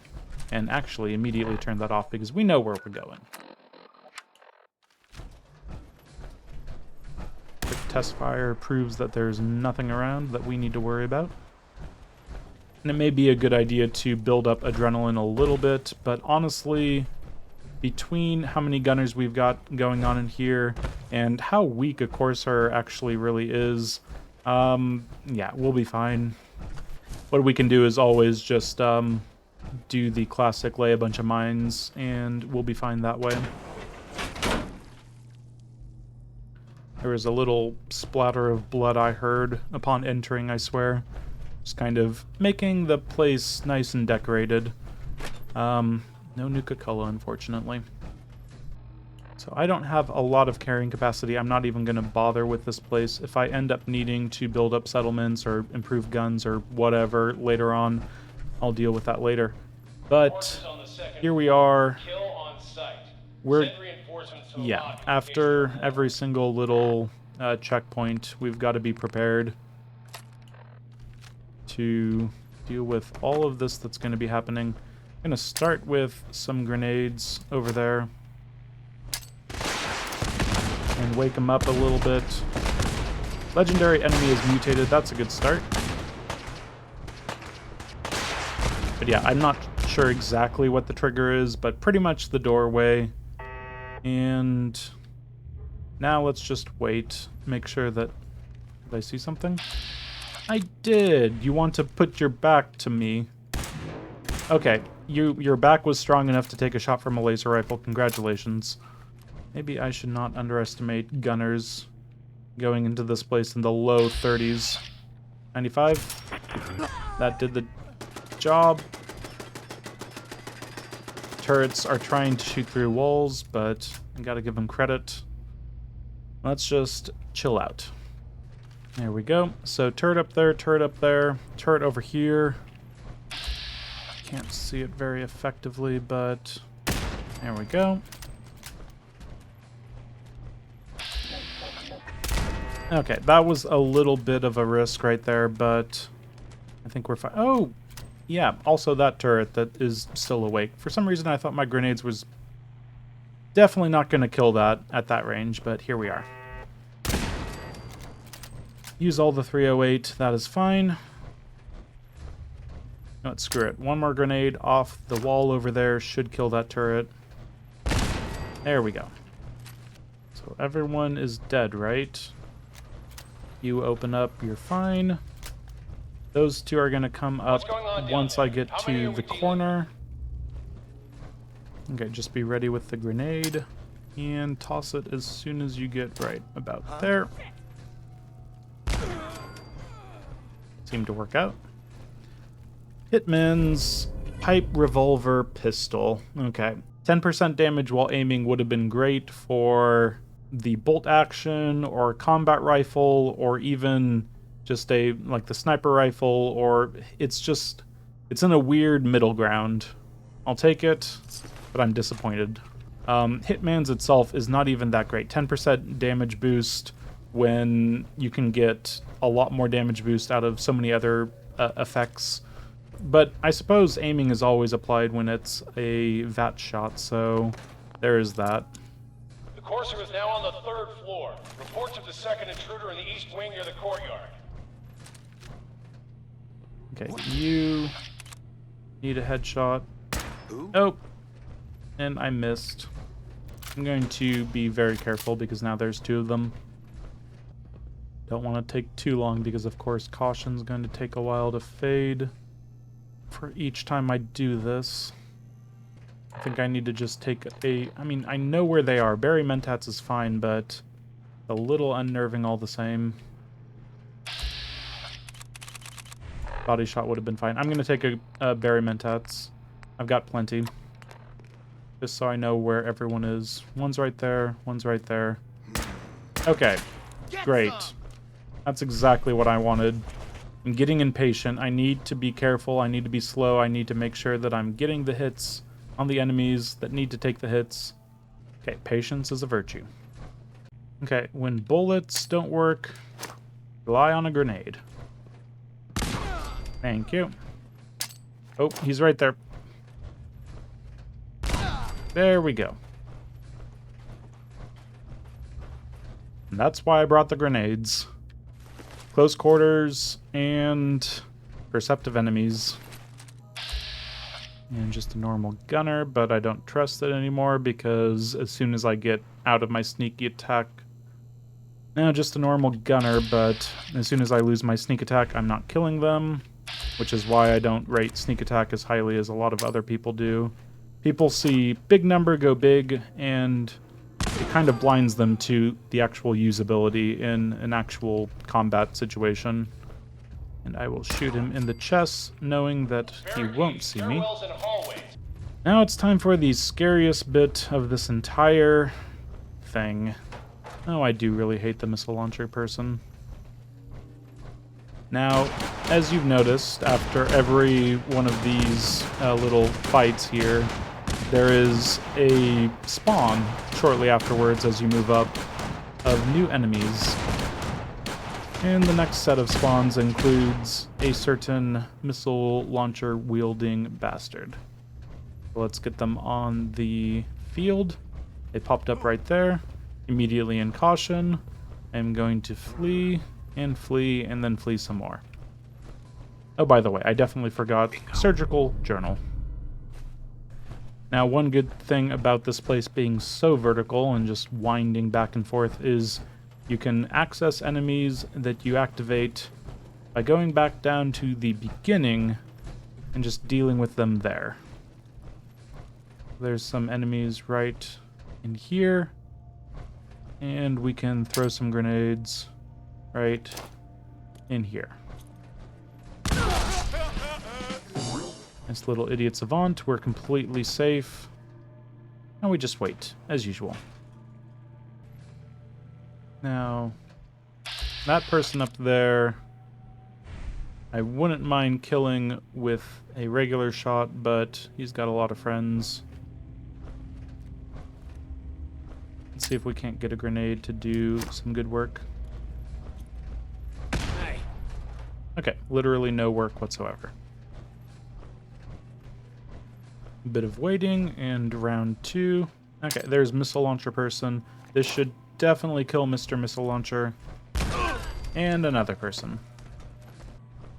Speaker 1: And actually immediately turn that off because we know where we're going. Quick test fire proves that there's nothing around that we need to worry about. And it may be a good idea to build up adrenaline a little bit, but honestly, between how many gunners we've got going on in here and how weak a Courser actually really is, yeah, we'll be fine. What we can do is always just do the classic lay a bunch of mines, and we'll be fine that way. There was a little splatter of blood I heard upon entering, I swear. Just kind of making the place nice and decorated. No Nuka Colo, unfortunately. So I don't have a lot of carrying capacity. I'm not even going to bother with this place. If I end up needing to build up settlements or improve guns or whatever later on, I'll deal with that later. But here we are. Yeah, after every single little checkpoint, we've got to be prepared to deal with all of this that's going to be happening. I'm going to start with some grenades over there and wake them up a little bit. Legendary enemy is mutated. That's a good start. But yeah, I'm not sure exactly what the trigger is, but pretty much the doorway. And now let's just wait. Make sure that... Did I see something? I did. You want to put your back to me. Okay, your back was strong enough to take a shot from a laser rifle. Congratulations. Maybe I should not underestimate gunners going into this place in the low 30s. 95. That did the job. Turrets are trying to shoot through walls, but I gotta give them credit. Let's just chill out. There we go. So turret up there, turret over here. Can't see it very effectively, but there we go. Okay, that was a little bit of a risk right there, but I think we're fine. Oh, yeah, also that turret that is still awake. For some reason, I thought my grenades was definitely not going to kill that at that range, but here we are. Use all the 308, that is fine. No, screw it. One more grenade off the wall over there should kill that turret. There we go. So everyone is dead, right? You open up, you're fine. Those two are going to come up once I get to the corner. Okay, just be ready with the grenade. And toss it as soon as you get right about there. Seemed to work out. Hitman's pipe revolver pistol. Okay. 10% damage while aiming would have been great for the bolt action or combat rifle or even just like the sniper rifle, or it's in a weird middle ground. I'll take it, but I'm disappointed. Hitman's itself is not even that great. 10% damage boost when you can get a lot more damage boost out of so many other effects. But I suppose aiming is always applied when it's a VAT shot, so there is that.
Speaker 10: The Courser is now on the 3rd floor. Reports of the second intruder in the east wing near the courtyard.
Speaker 1: Okay, you need a headshot. Oh, and I missed. I'm going to be very careful because now there's 2 of them. Don't want to take too long because, of course, caution's going to take a while to fade for each time I do this. I think I need to just take I mean, I know where they are. Barry Mentats is fine, but a little unnerving all the same. Body shot would have been fine. I'm going to take a Barry Mentats. I've got plenty. Just so I know where everyone is. One's right there. One's right there. Okay. Great. That's exactly what I wanted. I'm getting impatient. I need to be careful. I need to be slow. I need to make sure that I'm getting the hits on the enemies that need to take the hits. Okay, patience is a virtue. Okay, when bullets don't work, rely on a grenade. Thank you. Oh, he's right there. There we go. And that's why I brought the grenades. Close quarters and perceptive enemies. And just a normal gunner, but I don't trust it anymore because as soon as I get out of my sneaky attack... Now just a normal gunner, but as soon as I lose my sneak attack, I'm not killing them, which is why I don't rate sneak attack as highly as a lot of other people do. People see big number go big, and it kind of blinds them to the actual usability in an actual combat situation. And I will shoot him in the chest, knowing that he won't see me. Now it's time for the scariest bit of this entire thing. Oh, I do really hate the missile launcher person. Now, as you've noticed, after every one of these little fights here, there is a spawn shortly afterwards as you move up of new enemies. And the next set of spawns includes a certain missile launcher wielding bastard. Let's get them on the field. They popped up right there. Immediately in caution, I'm going to flee, and then flee some more. Oh, by the way, I definitely forgot surgical journal. Now, one good thing about this place being so vertical and just winding back and forth is you can access enemies that you activate by going back down to the beginning and just dealing with them there. There's some enemies right in here, and we can throw some grenades right in here. This little idiot savant, we're completely safe. And we just wait, as usual. Now, that person up there, I wouldn't mind killing with a regular shot, but he's got a lot of friends. Let's see if we can't get a grenade to do some good work. Okay, literally no work whatsoever. A bit of waiting, and round 2. Okay, there's missile launcher person. This should definitely kill Mr. Missile Launcher. And another person.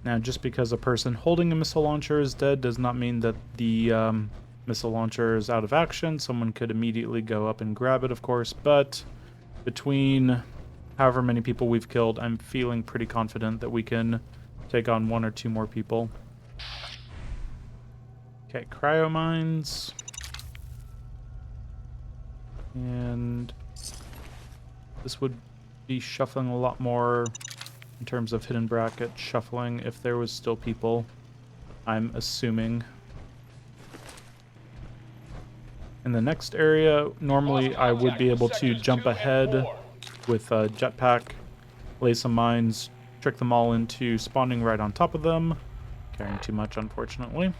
Speaker 1: Now, just because a person holding a missile launcher is dead does not mean that the missile launcher is out of action. Someone could immediately go up and grab it, of course, but between however many people we've killed, I'm feeling pretty confident that we can take on 1 or 2 more people. Okay, cryo mines. And this would be shuffling a lot more in terms of hidden bracket shuffling if there was still people, I'm assuming. In the next area, normally I would be able to jump ahead with a jetpack, lay some mines, trick them all into spawning right on top of them. Carrying too much, unfortunately.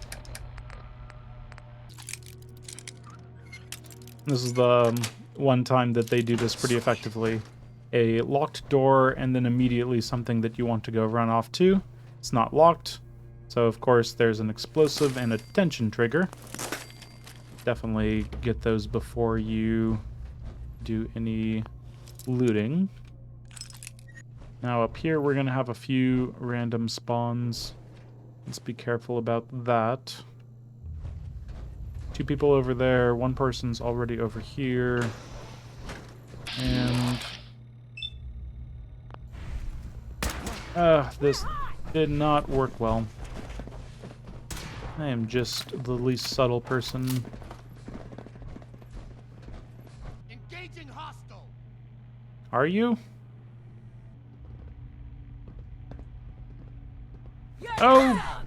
Speaker 1: This is the one time that they do this pretty effectively. A locked door and then immediately something that you want to go run off to. It's not locked, so of course there's an explosive and a detention trigger. Definitely get those before you do any looting. Now up here we're going to have a few random spawns. Let's be careful about that. 2 people over there. 1 person's already over here. And... this did not work well. I am just the least subtle person.
Speaker 5: Engaging hostile.
Speaker 1: Are you? Oh!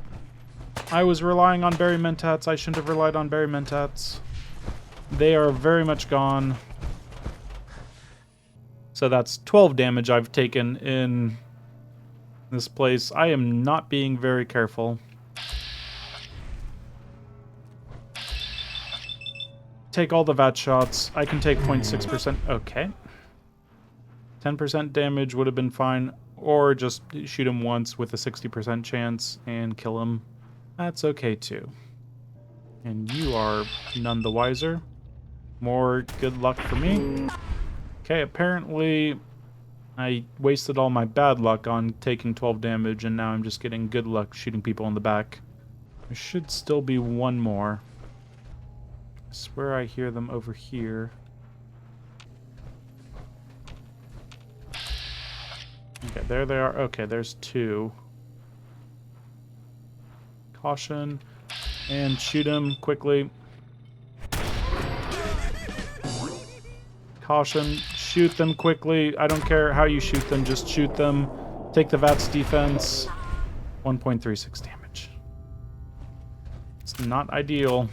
Speaker 1: I was relying on berry mentats. I shouldn't have relied on berry mentats. They are very much gone. So that's 12 damage I've taken in this place. I am not being very careful. Take all the VAT shots. I can take 0.6%. Okay. 10% damage would have been fine. Or just shoot him once with a 60% chance and kill him. That's okay too. And you are none the wiser. More good luck for me. Okay, apparently I wasted all my bad luck on taking 12 damage, and now I'm just getting good luck shooting people in the back. There should still be 1 more. I swear I hear them over here. Okay, there they are. Okay, there's 2. Caution. And shoot him quickly. Caution. Shoot them quickly. I don't care how you shoot them, just shoot them. Take the VATS defense. 1.36 damage. It's not ideal.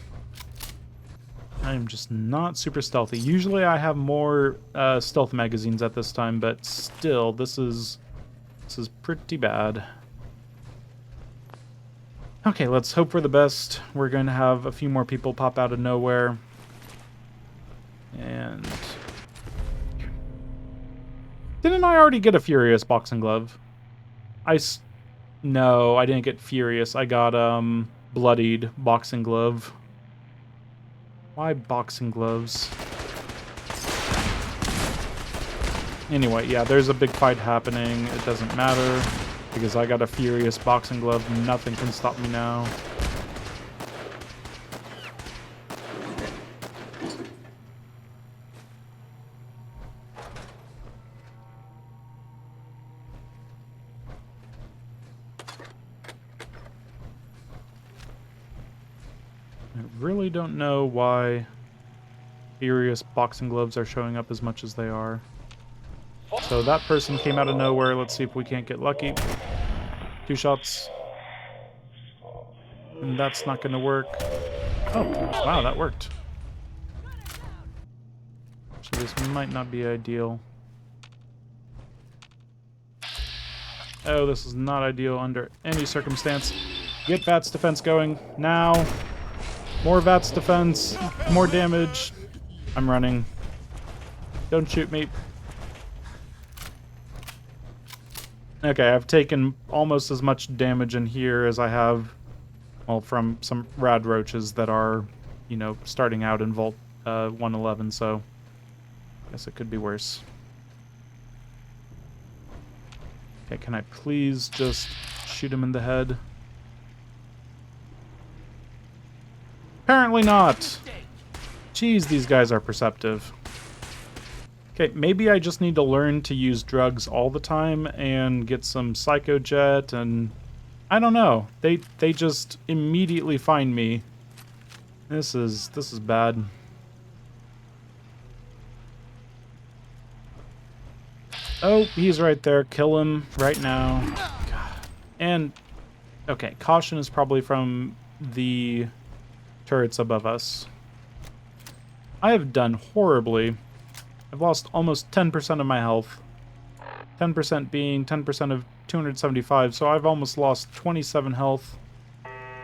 Speaker 1: I am just not super stealthy. Usually I have more stealth magazines at this time, but still, this is pretty bad. Okay, let's hope for the best. We're going to have a few more people pop out of nowhere. And... didn't I already get a Furious boxing glove? No, I didn't get Furious. I got, Bloodied boxing glove. Why boxing gloves? Anyway, yeah, there's a big fight happening. It doesn't matter, because I got a Furious boxing glove. Nothing can stop me now. I really don't know why Furious boxing gloves are showing up as much as they are. So that person came out of nowhere. Let's see if we can't get lucky. 2 shots. And that's not going to work. Oh, wow, that worked. So this might not be ideal. Oh, this is not ideal under any circumstance. Get VATS defense going now. More VATS defense. More damage. I'm running. Don't shoot me. Okay, I've taken almost as much damage in here as I have, well, from some rad roaches that are, you know, starting out in Vault 111, so I guess it could be worse. Okay, can I please just shoot him in the head? Apparently not! Jeez, these guys are perceptive. Okay, maybe I just need to learn to use drugs all the time and get some Psychojet and... I don't know. They just immediately find me. This is bad. Oh, he's right there. Kill him right now. God. And, okay, caution is probably from the turrets above us. I have done horribly. I've lost almost 10% of my health. 10% being 10% of 275, so I've almost lost 27 health.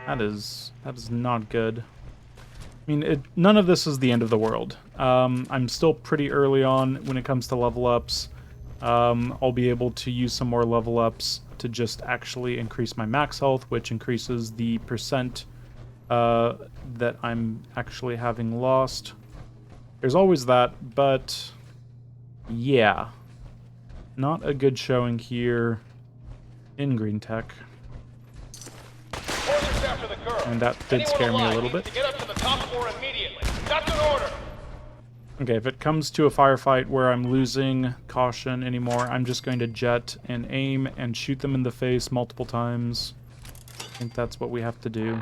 Speaker 1: That is not good. I mean, none of this is the end of the world. I'm still pretty early on when it comes to level ups. I'll be able to use some more level ups to just actually increase my max health, which increases the percent that I'm actually having lost. There's always that, but yeah. Not a good showing here in Green Tech. And that did
Speaker 10: Anyone
Speaker 1: scare me a
Speaker 10: alive
Speaker 1: little
Speaker 10: needs
Speaker 1: bit.
Speaker 10: to get up to the top floor immediately. That's an order.
Speaker 1: Okay, if it comes to a firefight where I'm losing caution anymore, I'm just going to jet and aim and shoot them in the face multiple times. I think that's what we have to do.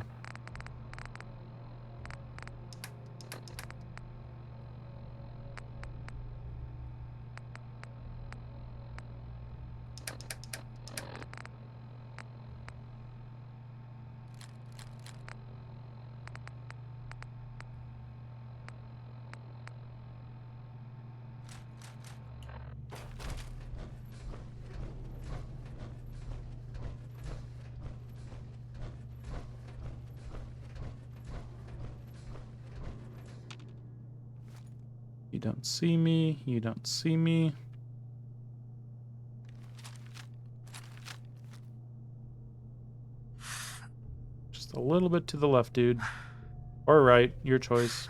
Speaker 1: You don't see me. You don't see me. Just a little bit to the left, dude. Or right. Your choice.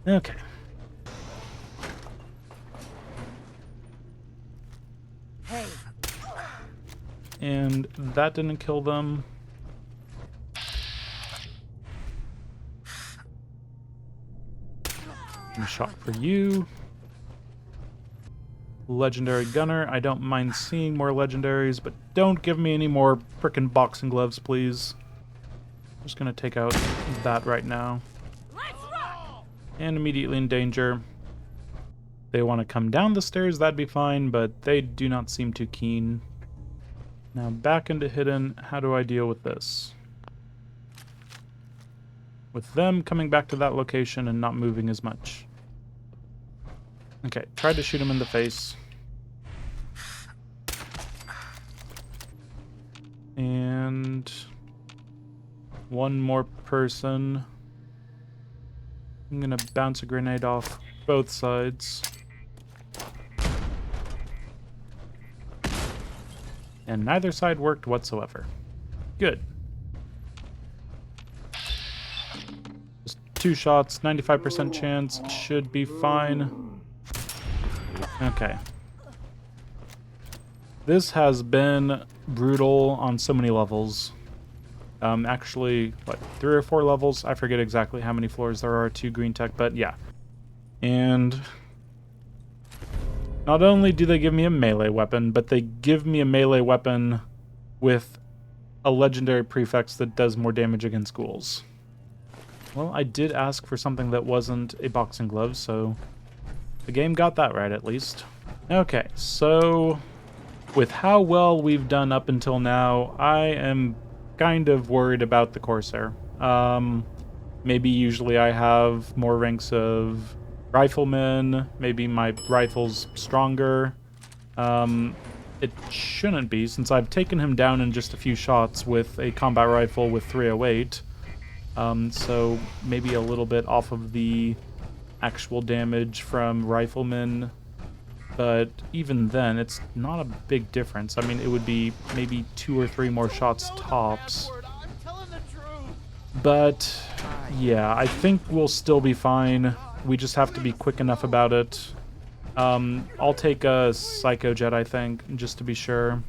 Speaker 1: Okay.
Speaker 5: Hey.
Speaker 1: And that didn't kill them. Shot for you. Legendary gunner. I don't mind seeing more legendaries, but don't give me any more frickin' boxing gloves, please. I'm just gonna take out that right now. And immediately in danger. They want to come down the stairs, that'd be fine, but they do not seem too keen. Now back into hidden. How do I deal with this? With them coming back to that location and not moving as much. Okay, tried to shoot him in the face. And one more person. I'm gonna bounce a grenade off both sides. And neither side worked whatsoever. Good. Just 2 shots, 95% chance, should be fine. Okay. This has been brutal on so many levels. Actually, what, 3 or 4 levels? I forget exactly how many floors there are to Green Tech, but yeah. And not only do they give me a melee weapon, but they give me a melee weapon with a legendary prefix that does more damage against ghouls. Well, I did ask for something that wasn't a boxing glove, so the game got that right at least. Okay, so with how well we've done up until now, I am kind of worried about the Corsair. Maybe usually I have more ranks of riflemen, maybe my rifle's stronger. It shouldn't be, since I've taken him down in just a few shots with a combat rifle with 308. So maybe a little bit off of the actual damage from riflemen, but even then, it's not a big difference. I mean, it would be maybe 2 or 3 more shots tops. But yeah, I think we'll still be fine. We just have to be quick enough about it. I'll take a Psycho Jet, I think, just to be sure.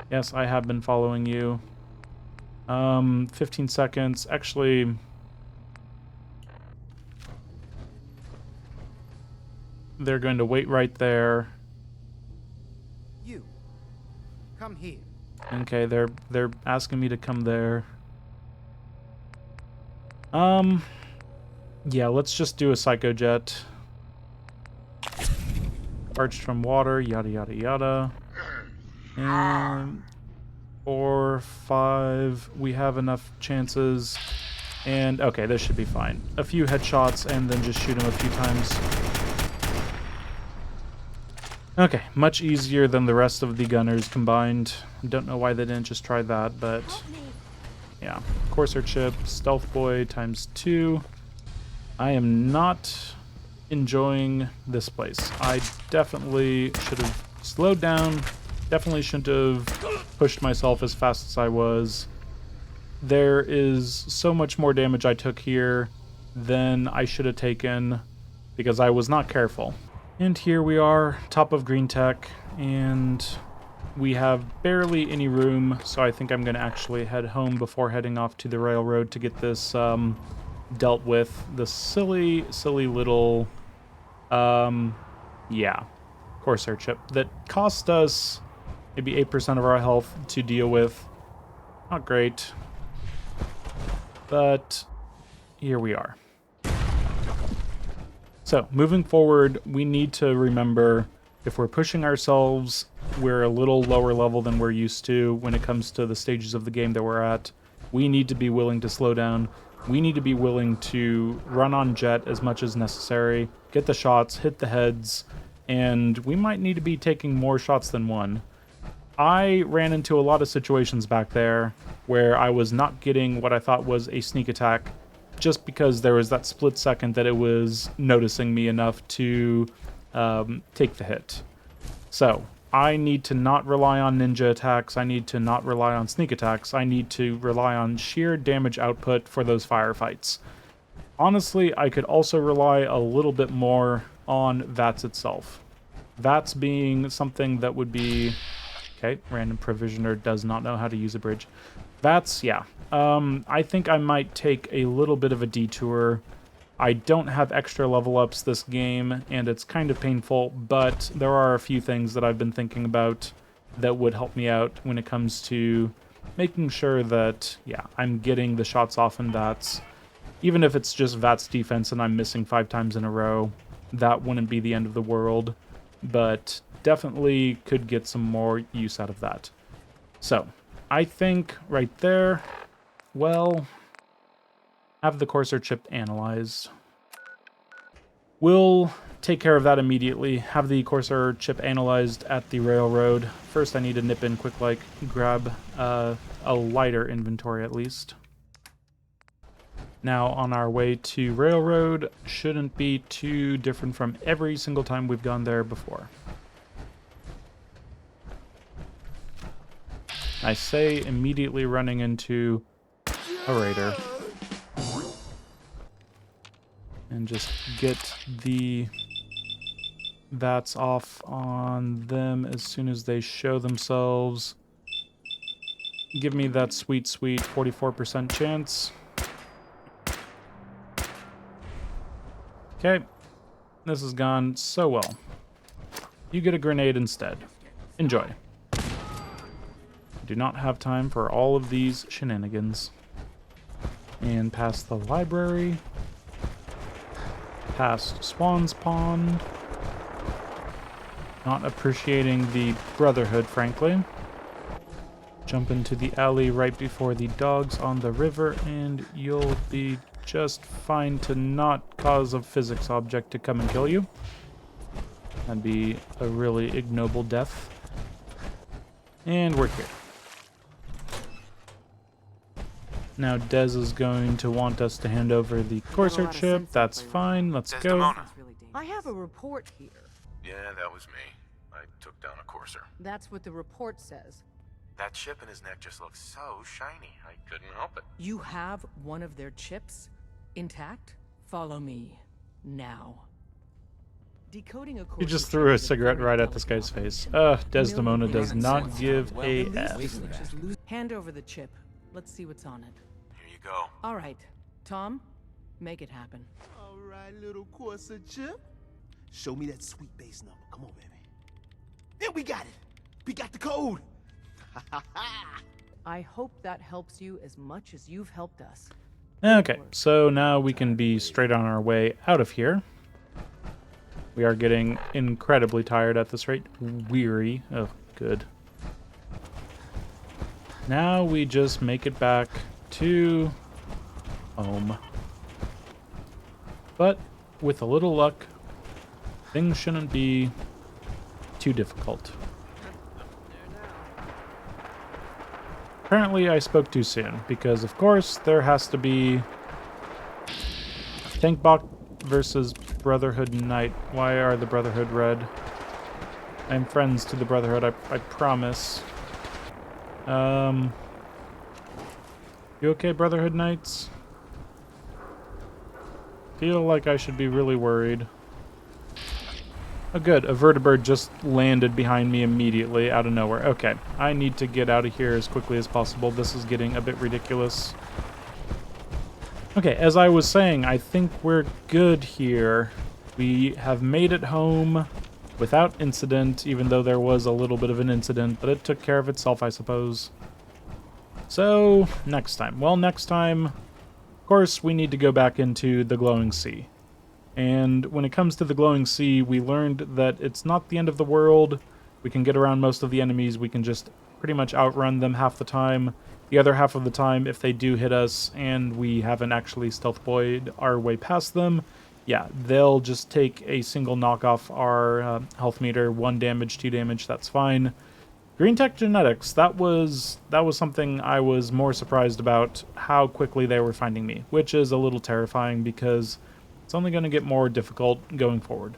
Speaker 1: Yes, I have been following you. 15 seconds. Actually, they're going to wait right there.
Speaker 5: You. Come here.
Speaker 1: Okay, they're asking me to come there. Yeah, let's just do a Psycho Jet. Arched from water, yada yada yada. And 4, 5, we have enough chances. And okay, this should be fine. A few headshots and then just shoot him a few times. Okay, much easier than the rest of the gunners combined. Don't know why they didn't just try that, but yeah. Corsair chip, Stealth Boy ×2. I am not enjoying this place. I definitely should have slowed down. Definitely shouldn't have pushed myself as fast as I was. There is so much more damage I took here than I should have taken because I was not careful. And here we are, top of Green Tech, and We have barely any room, so I think I'm going to actually head home before heading off to the railroad to get this dealt with. The silly, silly little, yeah, Corsair chip that cost us maybe 8% of our health to deal with. Not great, but here we are. So, moving forward, we need to remember if we're pushing ourselves, we're a little lower level than we're used to when it comes to the stages of the game that we're at. We need to be willing to slow down. We need to be willing to run on jet as much as necessary, get the shots, hit the heads, and we might need to be taking more shots than one. I ran into a lot of situations back there where I was not getting what I thought was a sneak attack just because there was that split second that it was noticing me enough to take the hit. So, I need to not rely on ninja attacks, I need to not rely on sneak attacks, I need to rely on sheer damage output for those firefights. Honestly, I could also rely a little bit more on VATS itself. VATS being something that would be... Okay, random provisioner does not know how to use a bridge. VATS, yeah. I think I might take a little bit of a detour. I don't have extra level ups this game, and it's kind of painful, but there are a few things that I've been thinking about that would help me out when it comes to making sure that, yeah, I'm getting the shots off in VATS. Even if it's just VATS defense and I'm missing 5 times in a row, that wouldn't be the end of the world, but definitely could get some more use out of that. So, I think right there, well, have the Corsair chip analyzed. We'll take care of that immediately. Have the Corsair chip analyzed at the railroad. First, I need to nip in quick, like, grab a lighter inventory at least. Now, on our way to railroad, shouldn't be too different from every single time we've gone there before. I say immediately running into a raider. And just get the VATS off on them as soon as they show themselves. Give me that sweet, sweet 44% chance. Okay. This has gone so well. You get a grenade instead. Enjoy. Do not have time for all of these shenanigans. And past the library. Past Swan's Pond. Not appreciating the Brotherhood, frankly. Jump into the alley right before the dogs on the river, and you'll be just fine to not cause a physics object to come and kill you. That'd be a really ignoble death. And we're here. Now Dez is going to want us to hand over the Corsair chip. That's fine. Let's go.
Speaker 11: I have a report here.
Speaker 3: Yeah, that was me. I took down a Corsair.
Speaker 11: That's what the report says.
Speaker 3: That chip in his neck just looks so shiny. I couldn't help it.
Speaker 11: You have one of their chips intact? Follow me now. Decoding a
Speaker 1: He just threw a cigarette right at this guy's face. Desdemona does not give a F.
Speaker 11: Hand over the chip. Let's see what's on it.
Speaker 3: Here you go.
Speaker 11: All right, Tom, make it happen.
Speaker 12: All right, little Corsair chip. Show me that sweet base number. Come on, baby. Yeah, we got it. We got the code.
Speaker 11: I hope that helps you as much as you've helped us.
Speaker 1: Okay, so now we can be straight on our way out of here. We are getting incredibly tired at this rate. Weary. Oh, good. Now we just make it back to home. But with a little luck, things shouldn't be too difficult. Apparently I spoke too soon, because of course there has to be Tankbot versus Brotherhood Knight. Why are the Brotherhood red? I'm friends to the Brotherhood, I promise. You okay, Brotherhood Knights? Feel like I should be really worried. Oh good, a vertibird just landed behind me immediately out of nowhere. Okay, I need to get out of here as quickly as possible. This is getting a bit ridiculous. Okay, as I was saying, I think we're good here. We have made it home without incident, even though there was a little bit of an incident, but it took care of itself, I suppose. So, next time. Well, next time, of course, we need to go back into the Glowing Sea. And when it comes to the Glowing Sea, we learned that it's not the end of the world. We can get around most of the enemies. We can just pretty much outrun them half the time. The other half of the time, if they do hit us and we haven't actually stealth boyed our way past them, yeah, they'll just take a single knock off our health meter, 1 damage, 2 damage, that's fine. Green Tech Genetics, that was something I was more surprised about, how quickly they were finding me, which is a little terrifying because it's only going to get more difficult going forward.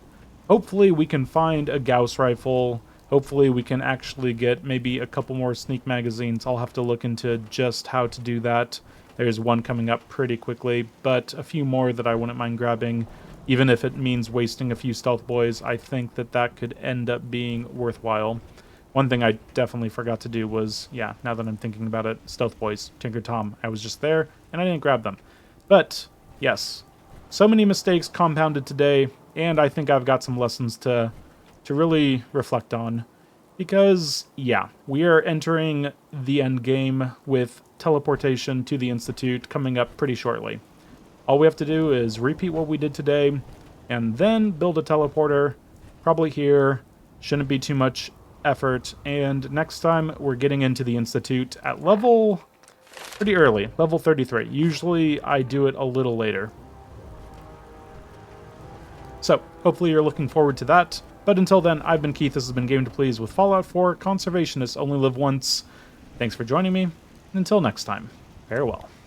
Speaker 1: Hopefully we can find a Gauss rifle. Hopefully we can actually get maybe a couple more sneak magazines. I'll have to look into just how to do that. There's one coming up pretty quickly, but a few more that I wouldn't mind grabbing. Even if it means wasting a few stealth boys, I think that that could end up being worthwhile. One thing I definitely forgot to do was, yeah, now that I'm thinking about it, stealth boys, Tinker Tom. I was just there, and I didn't grab them. But, yes, so many mistakes compounded today, and I think I've got some lessons to really reflect on. Because, yeah, we are entering the end game with teleportation to the Institute coming up pretty shortly. All we have to do is repeat what we did today, and then build a teleporter, probably here. Shouldn't be too much effort, and next time we're getting into the Institute at level pretty early, level 33. Usually I do it a little later. So, hopefully you're looking forward to that. But until then, I've been Keith. This has been Game to Please with Fallout 4 Conservationists Only Live Once. Thanks for joining me, and until next time, farewell.